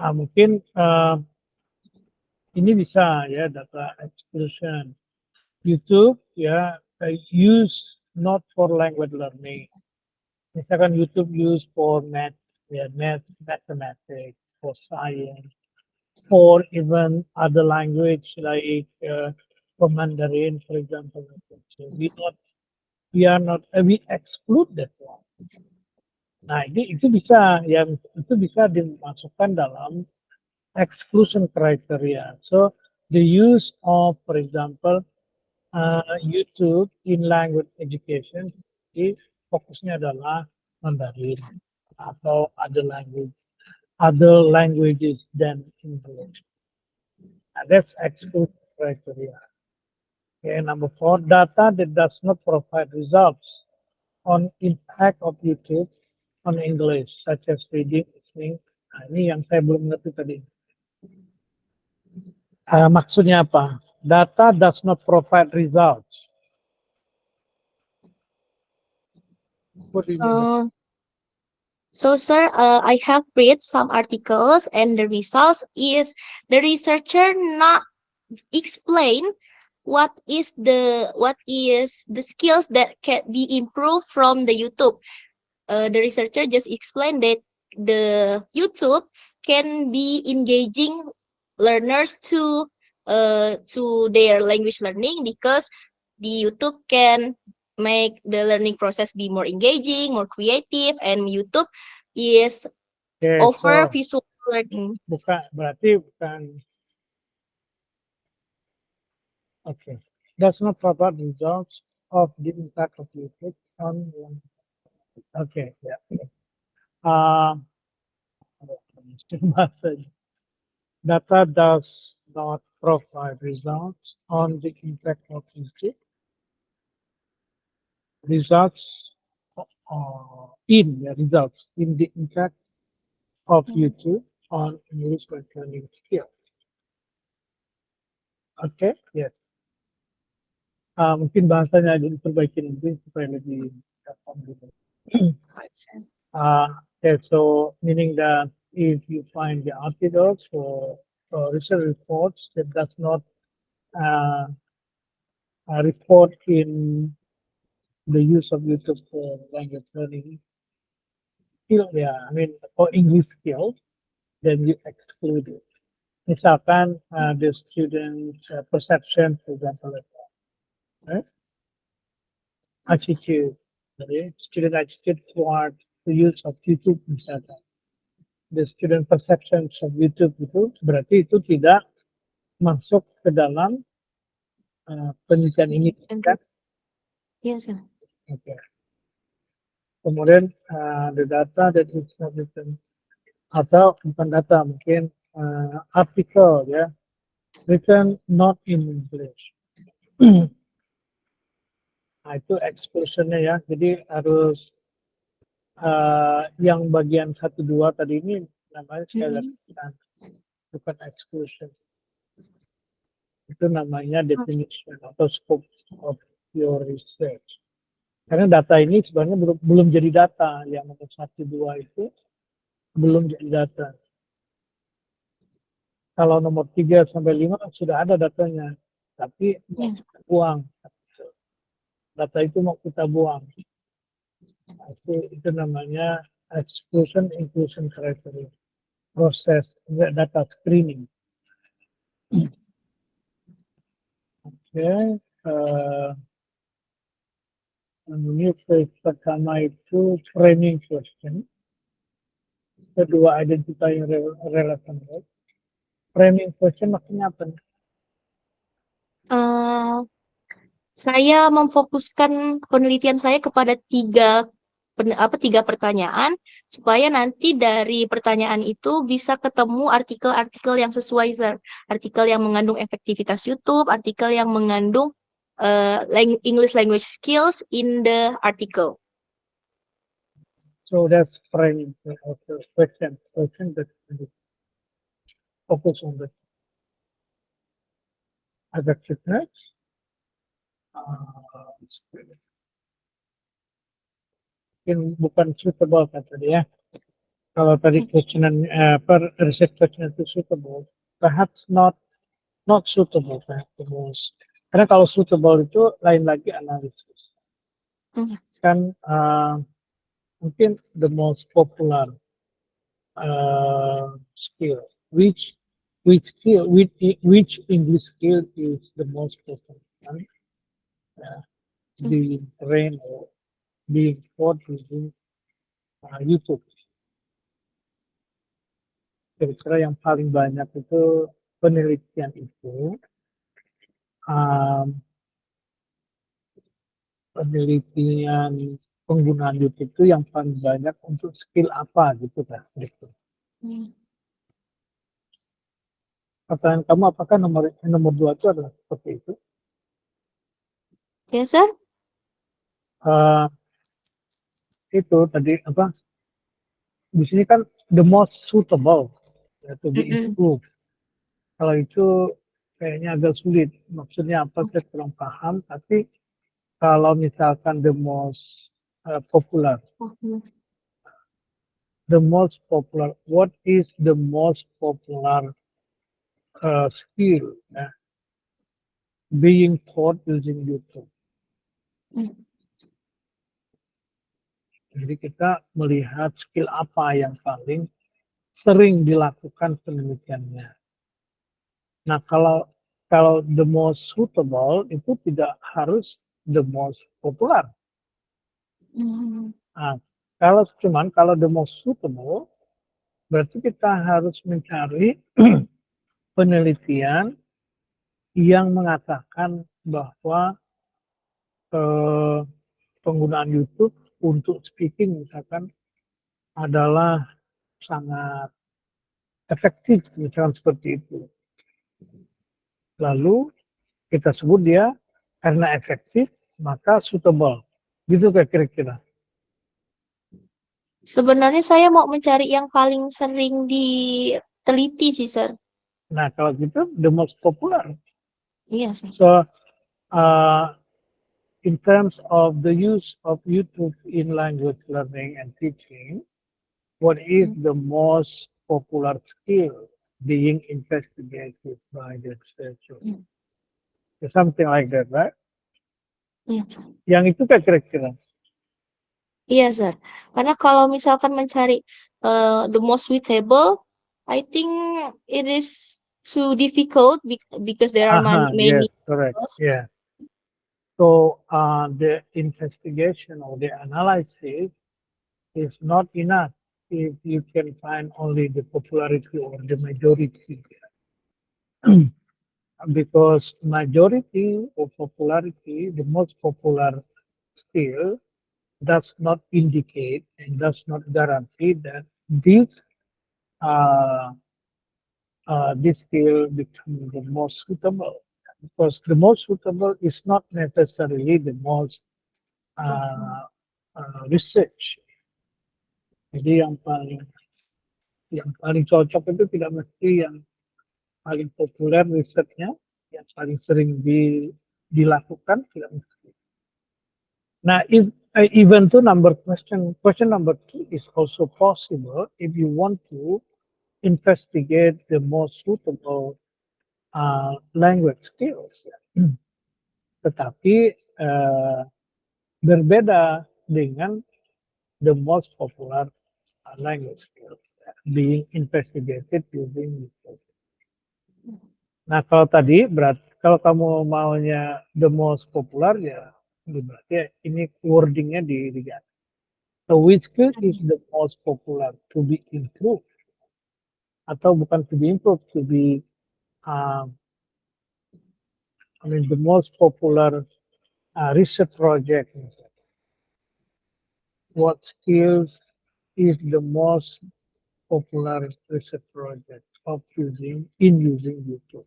Mungkin ini bisa ya data exclusion. YouTube ya use not for language learning. Misalkan YouTube use for math yeah, mathematics, for science, for even other language like for Mandarin, for example. So we exclude that one. Nah, itu bisa dimasukkan dalam exclusion criteria. So the use of, for example, YouTube in language education, is fokusnya adalah Mandarin atau other languages than English. That's exclusion criteria. Okay, number 4, data that does not provide results on impact of YouTube on English, such as reading, listening. Nah, ini yang saya belum ngerti tadi. Maksudnya apa? Data does not provide results. What do you mean? Uh, so, sir, I have read some articles, and the results is the researcher not explain what is the skills that can be improved from the YouTube. The researcher just explained that the YouTube can be engaging learners to their language learning, because the YouTube can make the learning process be more engaging, more creative, and YouTube is Okay, offer so visual learning. bukan. Okay, does not provide results of the impact of YouTube on. Okay, yeah. Data does not provide results on the impact of YouTube. Results results in the impact of YouTube on English learning skills. Okay, yes. Mungkin bahasanya agak diperbaiki nanti supaya lebih gampang gitu. Okay, so meaning that if you find the articles or research reports that does not report in the use of YouTube for language learning skill, or English skills, then you exclude it. Misalkan the student perception, for example, right? Attitude, jadi student attitude toward the use of YouTube misalkan. The student perception of YouTube itu berarti itu tidak masuk ke dalam penelitian ini, kan? Yes, sir. Okay. Kemudian the data that is not written, atau bukan data, mungkin artikel ya, written not in English. Nah, itu exclusionnya ya. Jadi harus yang bagian 1-2 tadi ini namanya sekali lagi bukan exclusion. Itu namanya definition atau scope of your research. Karena data ini sebenarnya belum jadi data. Yang nomor 1-2 itu belum jadi data. Kalau nomor 3-5 sudah ada datanya, tapi buang. Data itu mau kita buang. Nah, itu namanya exclusion inclusion criteria. Proses data screening. Oke. Ini pertama itu framing question. Kedua, identify relevant rate. Framing question maksudnya apa? Saya memfokuskan penelitian saya kepada tiga pertanyaan, supaya nanti dari pertanyaan itu bisa ketemu artikel-artikel yang sesuai, sir. Artikel yang mengandung efektivitas YouTube, artikel yang mengandung English language skills in the article. So that's framing question that focus on the effectiveness. Mungkin bukan suitable kan tadi ya. Kalau tadi questionan research question itu suitable, perhaps not suitable, perhaps. Karena kalau suitable itu lain lagi analisis. Kan mungkin the most popular skill. Which English skill is the most important one? Being trained or being taught using YouTube. Kira-kira yang paling banyak itu penelitian itu um, penelitian penggunaan YouTube itu yang paling banyak untuk skill apa gitu kan? Gitu. Pertanyaan kamu apakah nomor 2 itu adalah seperti itu? Yes, sir. Uh, itu tadi apa? Di sini kan the most suitable ya, to be improved. Kalau itu kayaknya agak sulit. Maksudnya apa saya kurang paham. Tapi kalau misalkan the most popular, what is the most popular skill being taught using YouTube? Jadi kita melihat skill apa yang paling sering dilakukan penelitiannya. Nah, kalau the most suitable itu tidak harus the most popular. Nah, kalau the most suitable berarti kita harus mencari penelitian yang mengatakan bahwa penggunaan YouTube untuk speaking misalkan adalah sangat efektif, misalkan seperti itu. Lalu kita sebut dia karena efektif, maka suitable. Gitu kayak kira-kira. Sebenarnya saya mau mencari yang paling sering diteliti sih, sir. Nah, kalau gitu, the most popular. Iya, sir. So, in terms of the use of YouTube in language learning and teaching, what is the most popular skill being investigated by the researcher? Something like that, right? Iya, sir. Yang itu kayak kira-kira. Iya, sir. Karena kalau misalkan mencari the most suitable, I think it is too difficult because there are many. Yes, correct. Yeah. So the investigation or the analysis is not enough if you can find only the popularity or the majority. Because majority or popularity, the most popular skill, does not indicate and does not guarantee that uh, this skill become the most suitable. Because the most suitable is not necessarily the most research. Jadi yang paling cocok itu tidak mesti yang paling populer risetnya, yang paling sering dilakukan tidak mesti. Nah, even to question number 2 is also possible if you want to investigate the most suitable language skills. Tetapi berbeda dengan the most popular language skills being investigated using YouTube. Nah, kalau tadi kalau kamu maunya the most popular ya berarti ini wordingnya diganti. So which skill is the most popular to be improved? Atau bukan to be improved, to be the most popular research project. What skills is the most popular research project of using YouTube?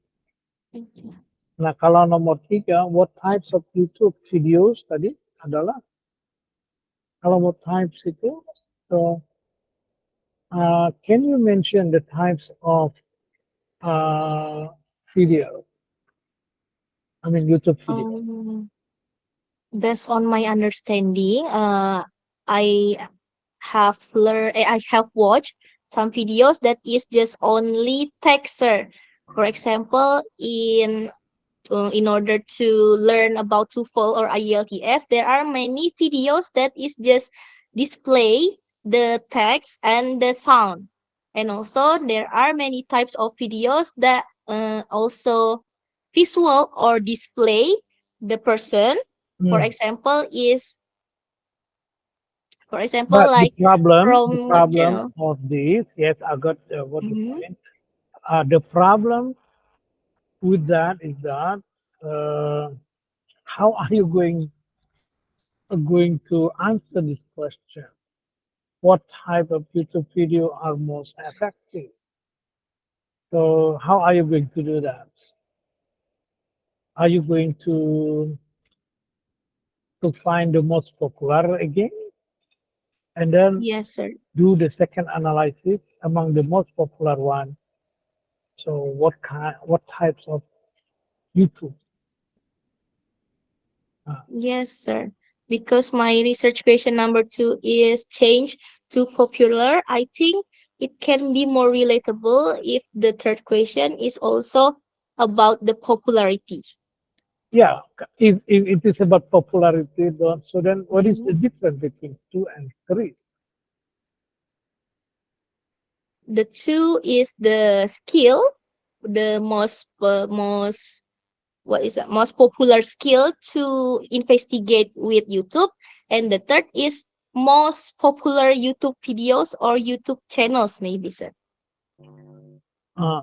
Nah, kalau nomor 3, what types of YouTube videos tadi adalah, kalau what types itu, so, can you mention the types of video? I mean YouTube video. Based on my understanding, I have watched some videos that is just only text, sir. For example, in order to learn about TOEFL or IELTS, there are many videos that is just display the text and the sound. And also, there are many types of videos that also visual or display the person. For Mm. example, is for example But like the from what problem channel? of this, yes, I got what you Mhm. point. The problem with that is that uh, how are you going to answer this question? What type of YouTube video are most effective? So how are you going to do that? Are you going to find the most popular again and then Yes, sir. do the second analysis among the most popular one? So what types of YouTube? Uh, Yes, sir. Because my research question number two is change to popular. I think it can be more relatable if the third question is also about the popularity. yeah, if it is about popularity, so then what is the Mhm. difference between two and three? The two is the skill, the most what is that most popular skill to investigate with YouTube, and the third is most popular YouTube videos or YouTube channels, maybe, sir. Uh,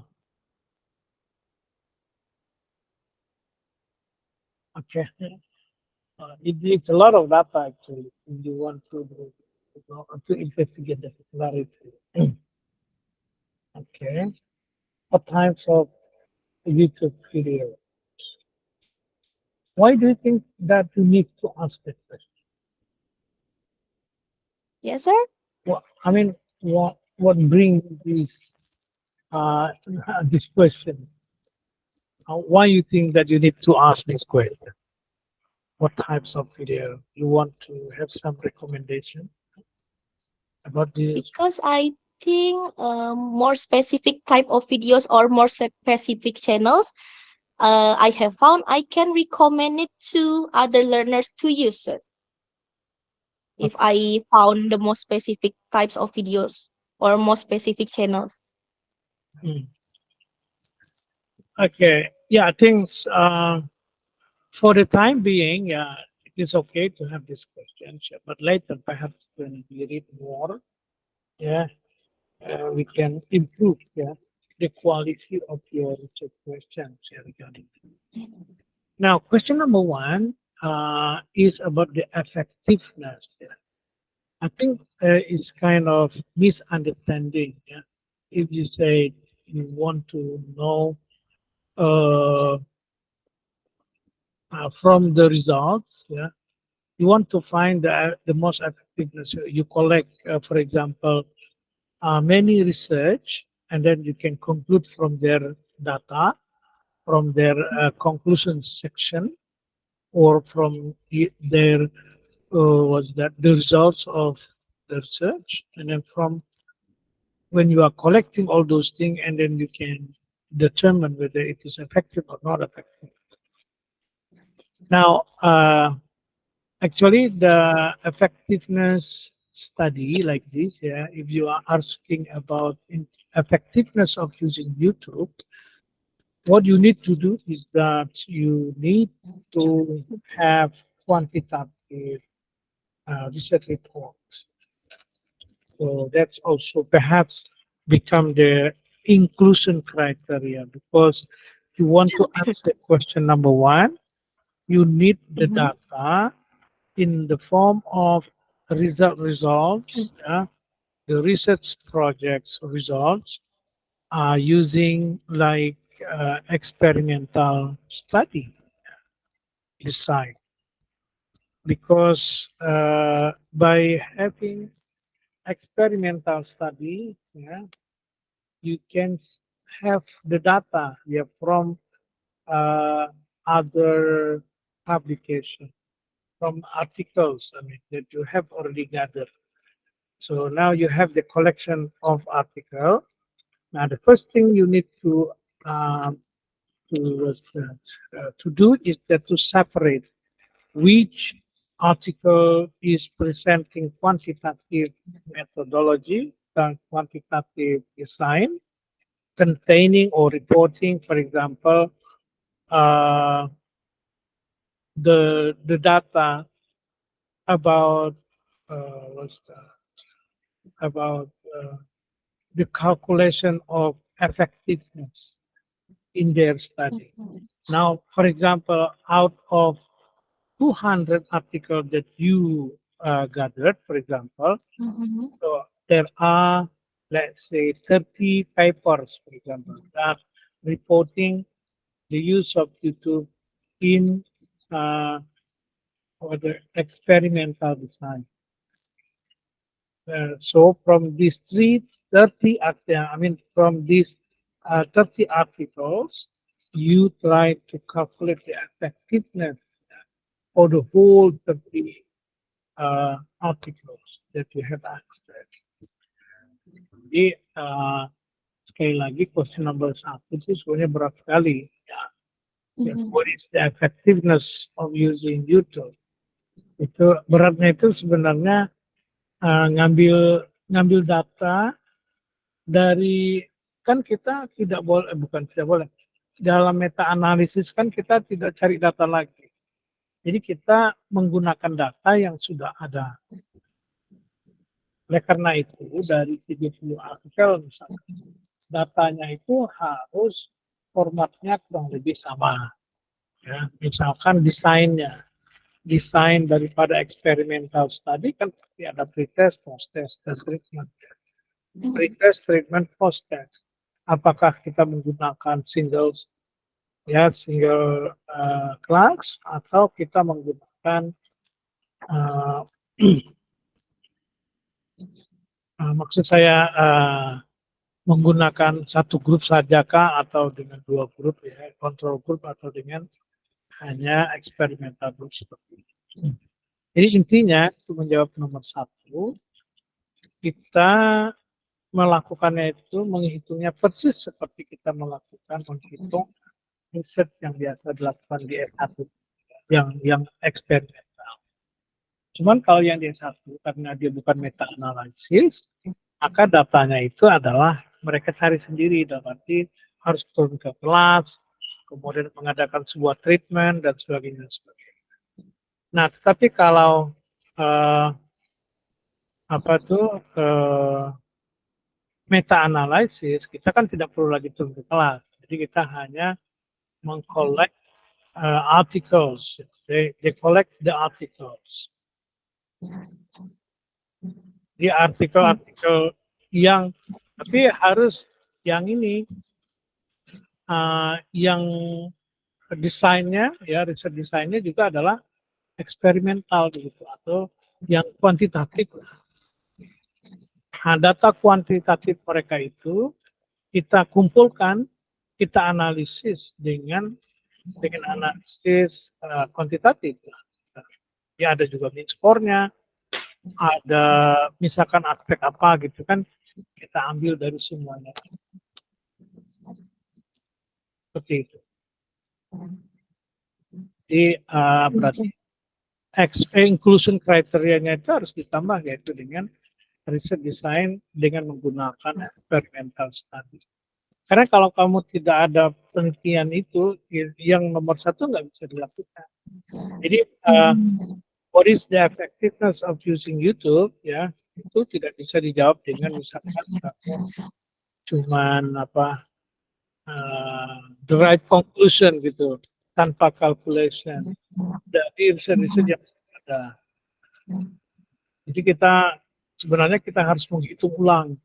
okay. It's a lot of data actually. If you want to investigate the popularity. Okay. What types of YouTube video? Why do you think that you need to ask that question? Yes, sir. I mean, what brings this uh, this question? Why you think that you need to ask this question? What types of video you want to have some recommendation about this? Because I think more specific type of videos or more specific channels I have found I can recommend it to other learners to use, sir, if Okay. I found the most specific types of videos or more specific channels. Hmm. Okay. Yeah, I think for the time being, yeah, it is okay to have this question, sure. But later, perhaps when we read more, yeah, we can improve, yeah, the quality of your research questions, yeah, regarding. Now, question number one is about the effectiveness. Yeah. I think it's kind of misunderstanding. Yeah. If you say you want to know uh, from the results, yeah, you want to find the most effectiveness. You collect, for example, many research, and then you can conclude from their data, from their conclusion section, or from their was that the results of the research, and then from when you are collecting all those things, and then you can determine whether it is effective or not effective. Now, actually, the effectiveness study like this, yeah, if you are asking about effectiveness of using YouTube, what you need to do is that you need to have quantitative research reports. So that's also perhaps become the inclusion criteria because you want to answer question number one, you need the Mhm. data in the form of results, the research projects results are using like experimental study design because by having experimental study, yeah, you can have the data, yeah, from uh, other publication, from articles, I mean, that you have already gathered. So now you have the collection of article. Now the first thing you need um, to do is that to separate which article is presenting quantitative methodology quantitative design containing or reporting, for example, the data about what's that? About the calculation of effectiveness in their study. Now, for example, out of 200 articles that you gathered, for example, so there are, let's say, 30 papers, for example, that reporting the use of YouTube in or the experimental design. So from these 30, from these 30 articles, you try to calculate the effectiveness for the whole 30 articles that you have access. Jadi sekali lagi question number 1 sih sebenarnya berat sekali. Ya. What is the effectiveness of using YouTube? Itu beratnya itu sebenarnya ngambil data dari, kan kita tidak boleh, bukan tidak boleh, dalam meta analisis kan kita tidak cari data lagi. Jadi kita menggunakan data yang sudah ada. Oleh karena itu dari 30 artikel misalnya, datanya itu harus formatnya kurang lebih sama. Ya, misalkan desain daripada experimental study kan pasti ada pretest, post-test, dan treatment. Pretest, treatment, post-test. Apakah kita menggunakan single class atau kita menggunakan maksud saya menggunakan satu grup saja kah atau dengan 2 grup ya, control group atau dengan hanya eksperimental group seperti itu. Jadi intinya untuk menjawab nomor 1, kita melakukannya itu menghitungnya persis seperti kita menghitung riset yang biasa dilakukan di S1 yang eksperimental. Cuman kalau yang di S1 karena dia bukan meta analisis, maka datanya itu adalah mereka cari sendiri, dalam arti harus turun ke kelas, kemudian mengadakan sebuah treatment dan sebagainya. Nah, tetapi kalau meta analisis, kita kan tidak perlu lagi turun ke kelas. Jadi kita hanya mengcollect articles. They collect the articles. Di artikel-artikel yang, tapi harus yang ini, yang desainnya, ya riset desainnya juga adalah eksperimental gitu, atau yang kuantitatif. Nah, data kuantitatif mereka itu kita kumpulkan, kita analisis dengan analisis kuantitatif. Ya ada juga mean score-nya, ada misalkan aspek apa gitu kan, kita ambil dari semuanya. Seperti itu. Jadi berarti inclusion kriterianya itu harus ditambah, yaitu dengan riset design dengan menggunakan experimental study. Karena kalau kamu tidak ada penelitian itu, yang nomor 1 nggak bisa dilakukan. Jadi what is the effectiveness of using YouTube? Ya, itu tidak bisa dijawab dengan misalkan cuman the right conclusion gitu, tanpa calculation. Jadi riset-riset yang ada. Jadi sebenarnya kita harus menghitung ulang,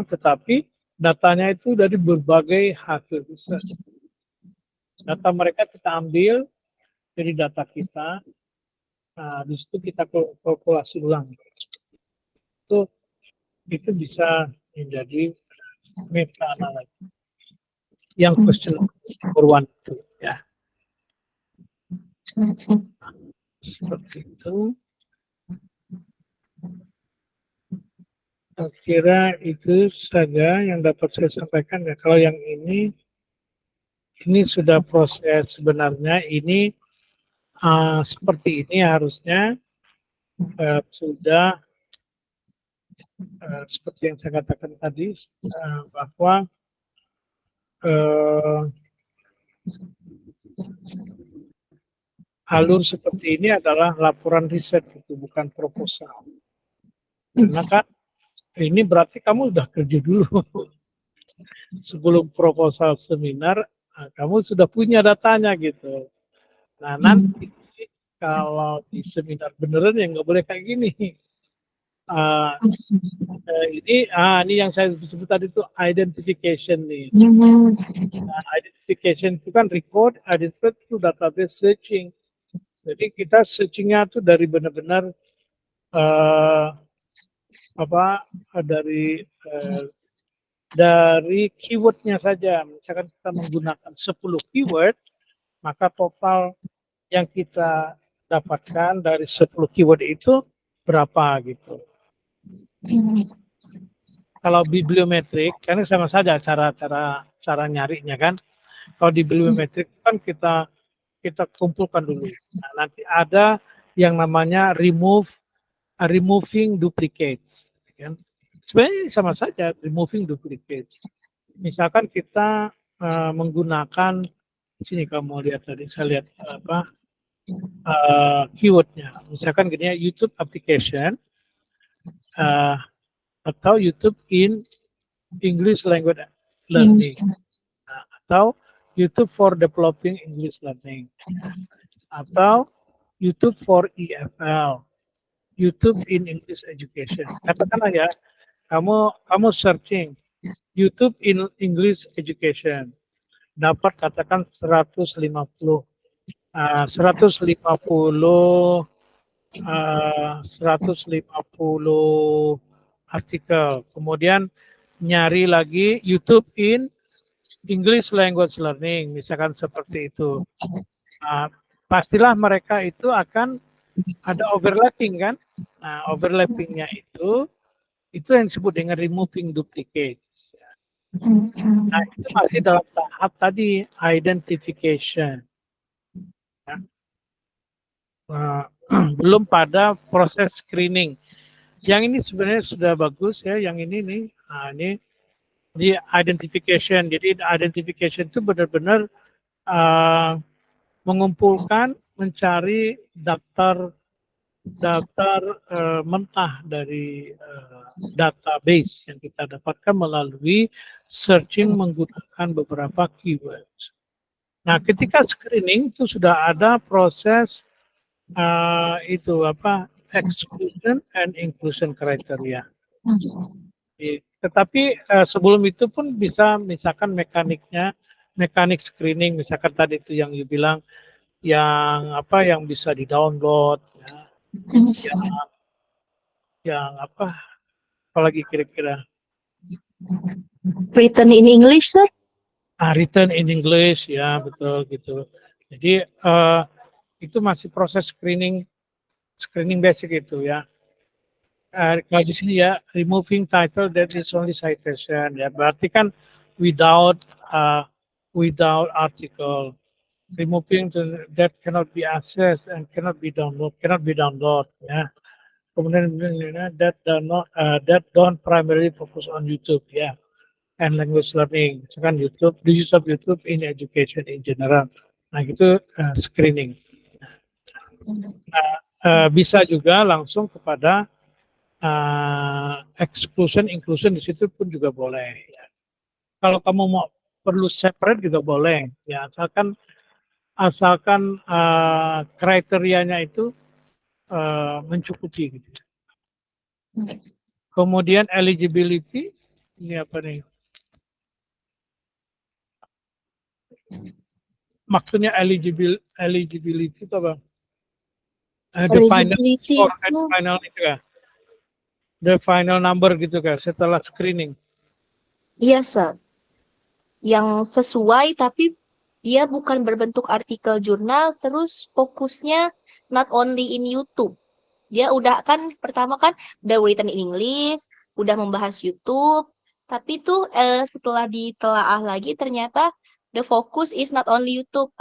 tetapi datanya itu dari berbagai hasil riset. Data mereka kita ambil dari data kita, di situ kita kalkulasi ulang. Itu bisa menjadi meta analisis. Yang question number 1 itu ya. Seperti itu. Saya kira itu saja yang dapat saya sampaikan ya. Kalau yang ini sudah proses, sebenarnya ini seperti ini harusnya sudah seperti yang saya katakan tadi, bahwa alur seperti ini adalah laporan riset, itu bukan proposal. Karena kan ini berarti kamu udah kerja dulu. Sebelum proposal seminar, kamu sudah punya datanya gitu. Nah, nanti kalau di seminar beneran ya nggak boleh kayak gini. Ini yang saya sebut tadi itu identification nih. Nah, identification itu kan record, identified itu database searching. Jadi kita searchingnya tuh dari benar-benar dari keywordnya saja. Misalkan kita menggunakan 10 keyword, maka total yang kita dapatkan dari 10 keyword itu berapa gitu. Kalau bibliometrik, karena sama saja cara nyarinya kan. Kalau di bibliometrik kan kita kumpulkan dulu. Nah, nanti ada yang namanya removing duplicates. Kan? Sebenarnya sama saja removing duplicates. Misalkan kita menggunakan sini kamu lihat tadi, saya lihat keywordnya. Misalkan gini ya, YouTube application atau YouTube in English language learning, atau YouTube for developing English learning, atau YouTube for EFL, YouTube in English education. Katakanlah ya, kamu searching YouTube in English education, dapat katakan 150 artikel. Kemudian nyari lagi YouTube in English language learning, misalkan seperti itu. Pastilah mereka itu akan ada overlapping kan. Nah, overlappingnya itu yang disebut dengan removing duplicates. Nah, itu masih dalam tahap tadi identification. Ya. Belum pada proses screening. Yang ini sebenarnya sudah bagus ya. Yang ini nih, ini di identification. Jadi identification itu benar-benar mengumpulkan, mencari daftar mentah dari database yang kita dapatkan melalui searching menggunakan beberapa keywords. Nah, ketika screening itu sudah ada proses exclusion and inclusion criteria. Tetapi sebelum itu pun bisa misalkan mekanik screening, misalkan tadi itu yang you bilang yang bisa di-download ya. Yang apalagi kira-kira Written in English, sir? Written in English, ya betul gitu. Jadi itu masih proses screening basic itu ya. Kalau di sini ya, removing title that is only citation, ya berarti kan without article, removing that cannot be accessed and cannot be download, ya. Kemudian that don't primarily focus on YouTube, ya, and language learning. Misalkan YouTube, the use of YouTube in education in general. Nah itu screening. Bisa juga langsung kepada exclusion, inclusion di situ pun juga boleh. Ya. Kalau kamu mau perlu separate juga boleh. Ya, asalkan kriterianya itu mencukupi. Gitu. Kemudian eligibility, ini apa nih? Maksudnya eligibility itu apa? The final score, final itu kan? The final number gitu kan setelah screening. Iya, sir. Yang sesuai tapi dia bukan berbentuk artikel jurnal, terus fokusnya not only in YouTube. Dia udah kan pertama kan udah written in English, udah membahas YouTube, tapi tuh setelah ditelaah lagi ternyata the focus is not only YouTube.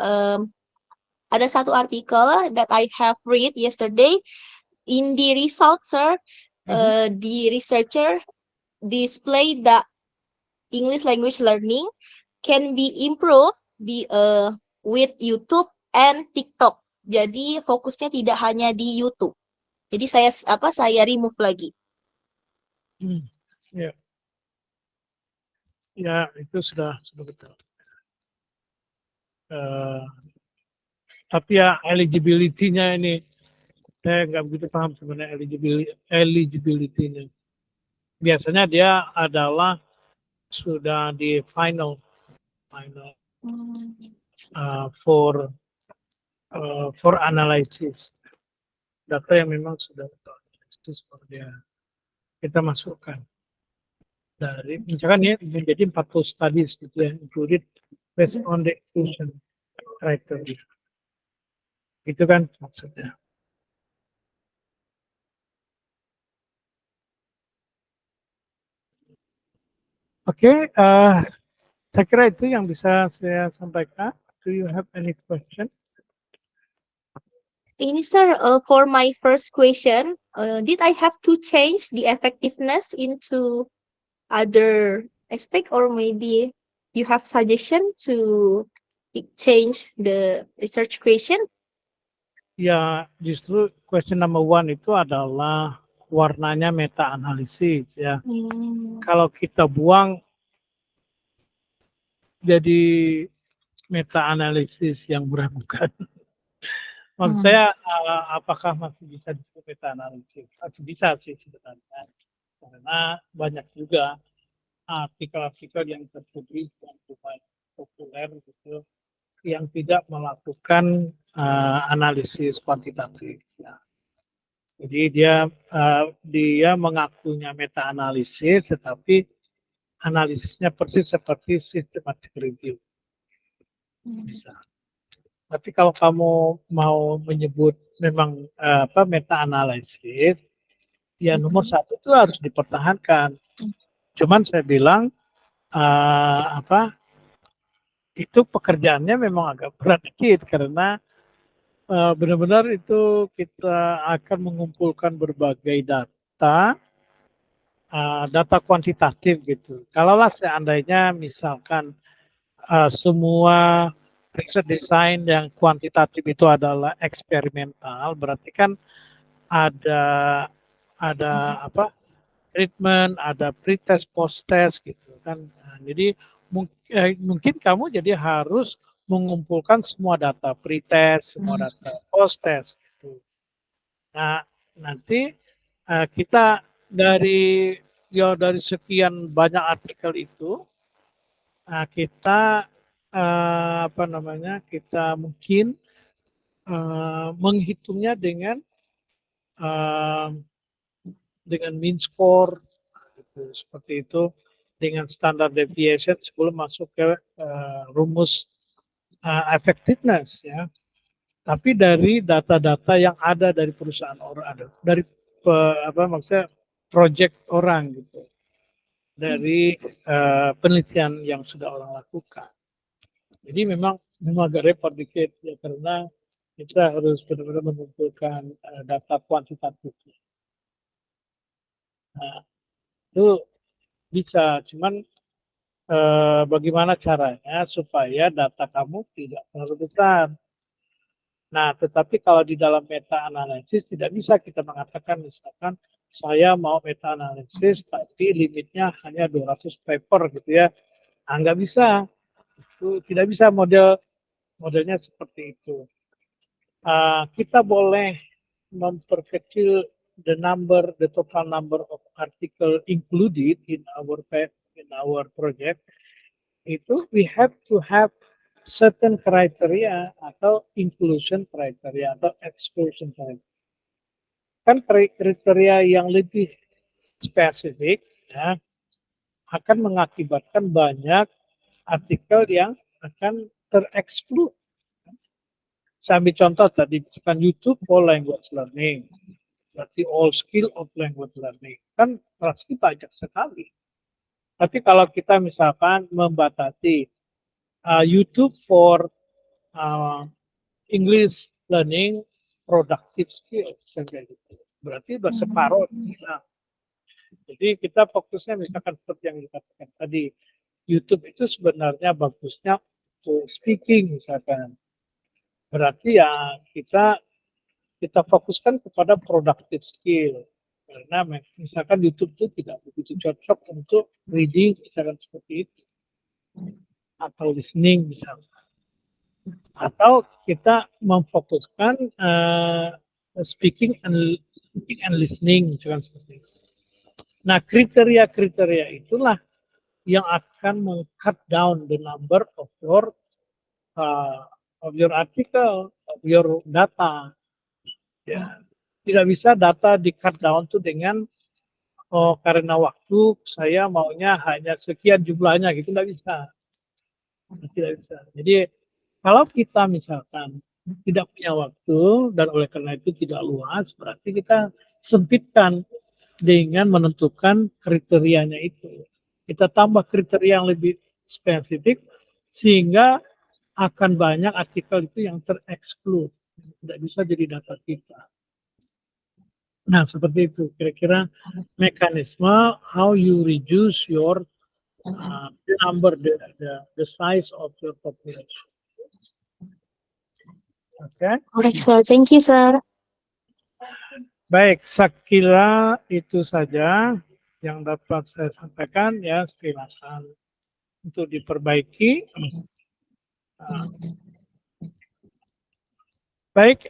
Ada satu artikel that I have read yesterday in the result, sir. the researcher display the English language learning can be improved with YouTube and TikTok. Jadi fokusnya tidak hanya di YouTube. Jadi saya remove lagi. Ya, ya itu sudah betul. Tapi ya eligibility-nya ini saya nggak begitu paham sebenarnya eligibility-nya. Biasanya dia adalah sudah di final for analysis. Data yang memang sudah analisis baru dia kita masukkan. Dari misalkan ya menjadi 40 studies gitu ya, included based on the exclusion criteria. Itu kan maksudnya. Oke, saya kira itu yang bisa saya sampaikan. Do you have any question? Ini sir, for my first question, did I have to change the effectiveness into other aspect, or maybe you have suggestion to change the research question? Ya, justru question number 1 itu adalah warnanya meta analisis ya. Kalau kita buang jadi meta analisis yang meragukan. Maksud saya apakah masih bisa disebut meta analisis? Masih bisa sih sebenarnya. Karena banyak juga artikel-artikel yang tersebut yang lumayan populer gitu yang tidak melakukan analisis kuantitatif. Ya. Jadi dia mengakunya meta analisis, tetapi analisisnya persis seperti systematic review. Bisa. Tapi kalau kamu mau menyebut memang meta analisis, ya nomor 1 itu harus dipertahankan. Cuman saya bilang itu pekerjaannya memang agak berat dikit karena benar-benar itu kita akan mengumpulkan berbagai data kuantitatif gitu. Kalaulah seandainya misalkan semua riset desain yang kuantitatif itu adalah eksperimental, berarti kan ada treatment, ada pretest, post-test gitu kan. Nah, jadi mungkin kamu jadi harus mengumpulkan semua data pretest, semua data post-test gitu. Nah, nanti kita dari sekian banyak artikel itu kita kita mungkin menghitungnya dengan mean score gitu, seperti itu, dengan standard deviation sebelum masuk ke rumus effectiveness ya. Tapi dari data-data yang ada dari perusahaan orang, dari maksudnya project orang gitu, dari penelitian yang sudah orang lakukan. Jadi memang agak repot dikit ya, karena kita harus benar-benar mengumpulkan data kuantitatif. Nah, itu bisa, cuman bagaimana caranya supaya data kamu tidak terlalu besar. Nah, tetapi kalau di dalam meta analisis tidak bisa kita mengatakan misalkan saya mau meta analisis tapi limitnya hanya 200 paper gitu ya. Nggak bisa. Itu tidak bisa modelnya seperti itu. Kita boleh memperkecil the total number of article included in our project. Itu we have to have certain criteria atau inclusion criteria atau exclusion criteria. Kan kriteria yang lebih spesifik ya, akan mengakibatkan banyak artikel yang akan tereksklud. Saya ambil contoh tadi, misalkan YouTube for language learning, berarti all skill of language learning, kan pasti banyak sekali. Tapi kalau kita misalkan membatasi YouTube for English learning productive skills, berarti separuh. Nah, Jadi kita fokusnya misalkan seperti yang dikatakan tadi, YouTube itu sebenarnya bagusnya untuk speaking misalkan. Berarti ya kita fokuskan kepada productive skill. Karena misalkan YouTube itu tidak begitu cocok untuk reading misalkan seperti itu. Atau listening misalkan. Atau kita memfokuskan speaking and listening misalkan seperti itu. Nah, kriteria-kriteria itulah yang akan meng-cut down the number of your article, of your data. Ya, tidak bisa data di-cut down tuh dengan karena waktu saya maunya hanya sekian jumlahnya gitu, tidak bisa. Tidak bisa. Jadi kalau kita misalkan tidak punya waktu dan oleh karena itu tidak luas, berarti kita sempitkan dengan menentukan kriterianya itu. Kita tambah kriteria yang lebih spesifik sehingga akan banyak artikel itu yang terexclude, tidak bisa jadi data kita. Nah, seperti itu kira-kira mekanisme how you reduce your number, the size of your population. Oke. Correct, sir. Thank you, sir. Baik, sekira itu saja yang dapat saya sampaikan ya, silakan untuk diperbaiki. Baik,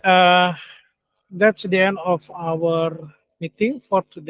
that's the end of our meeting for today.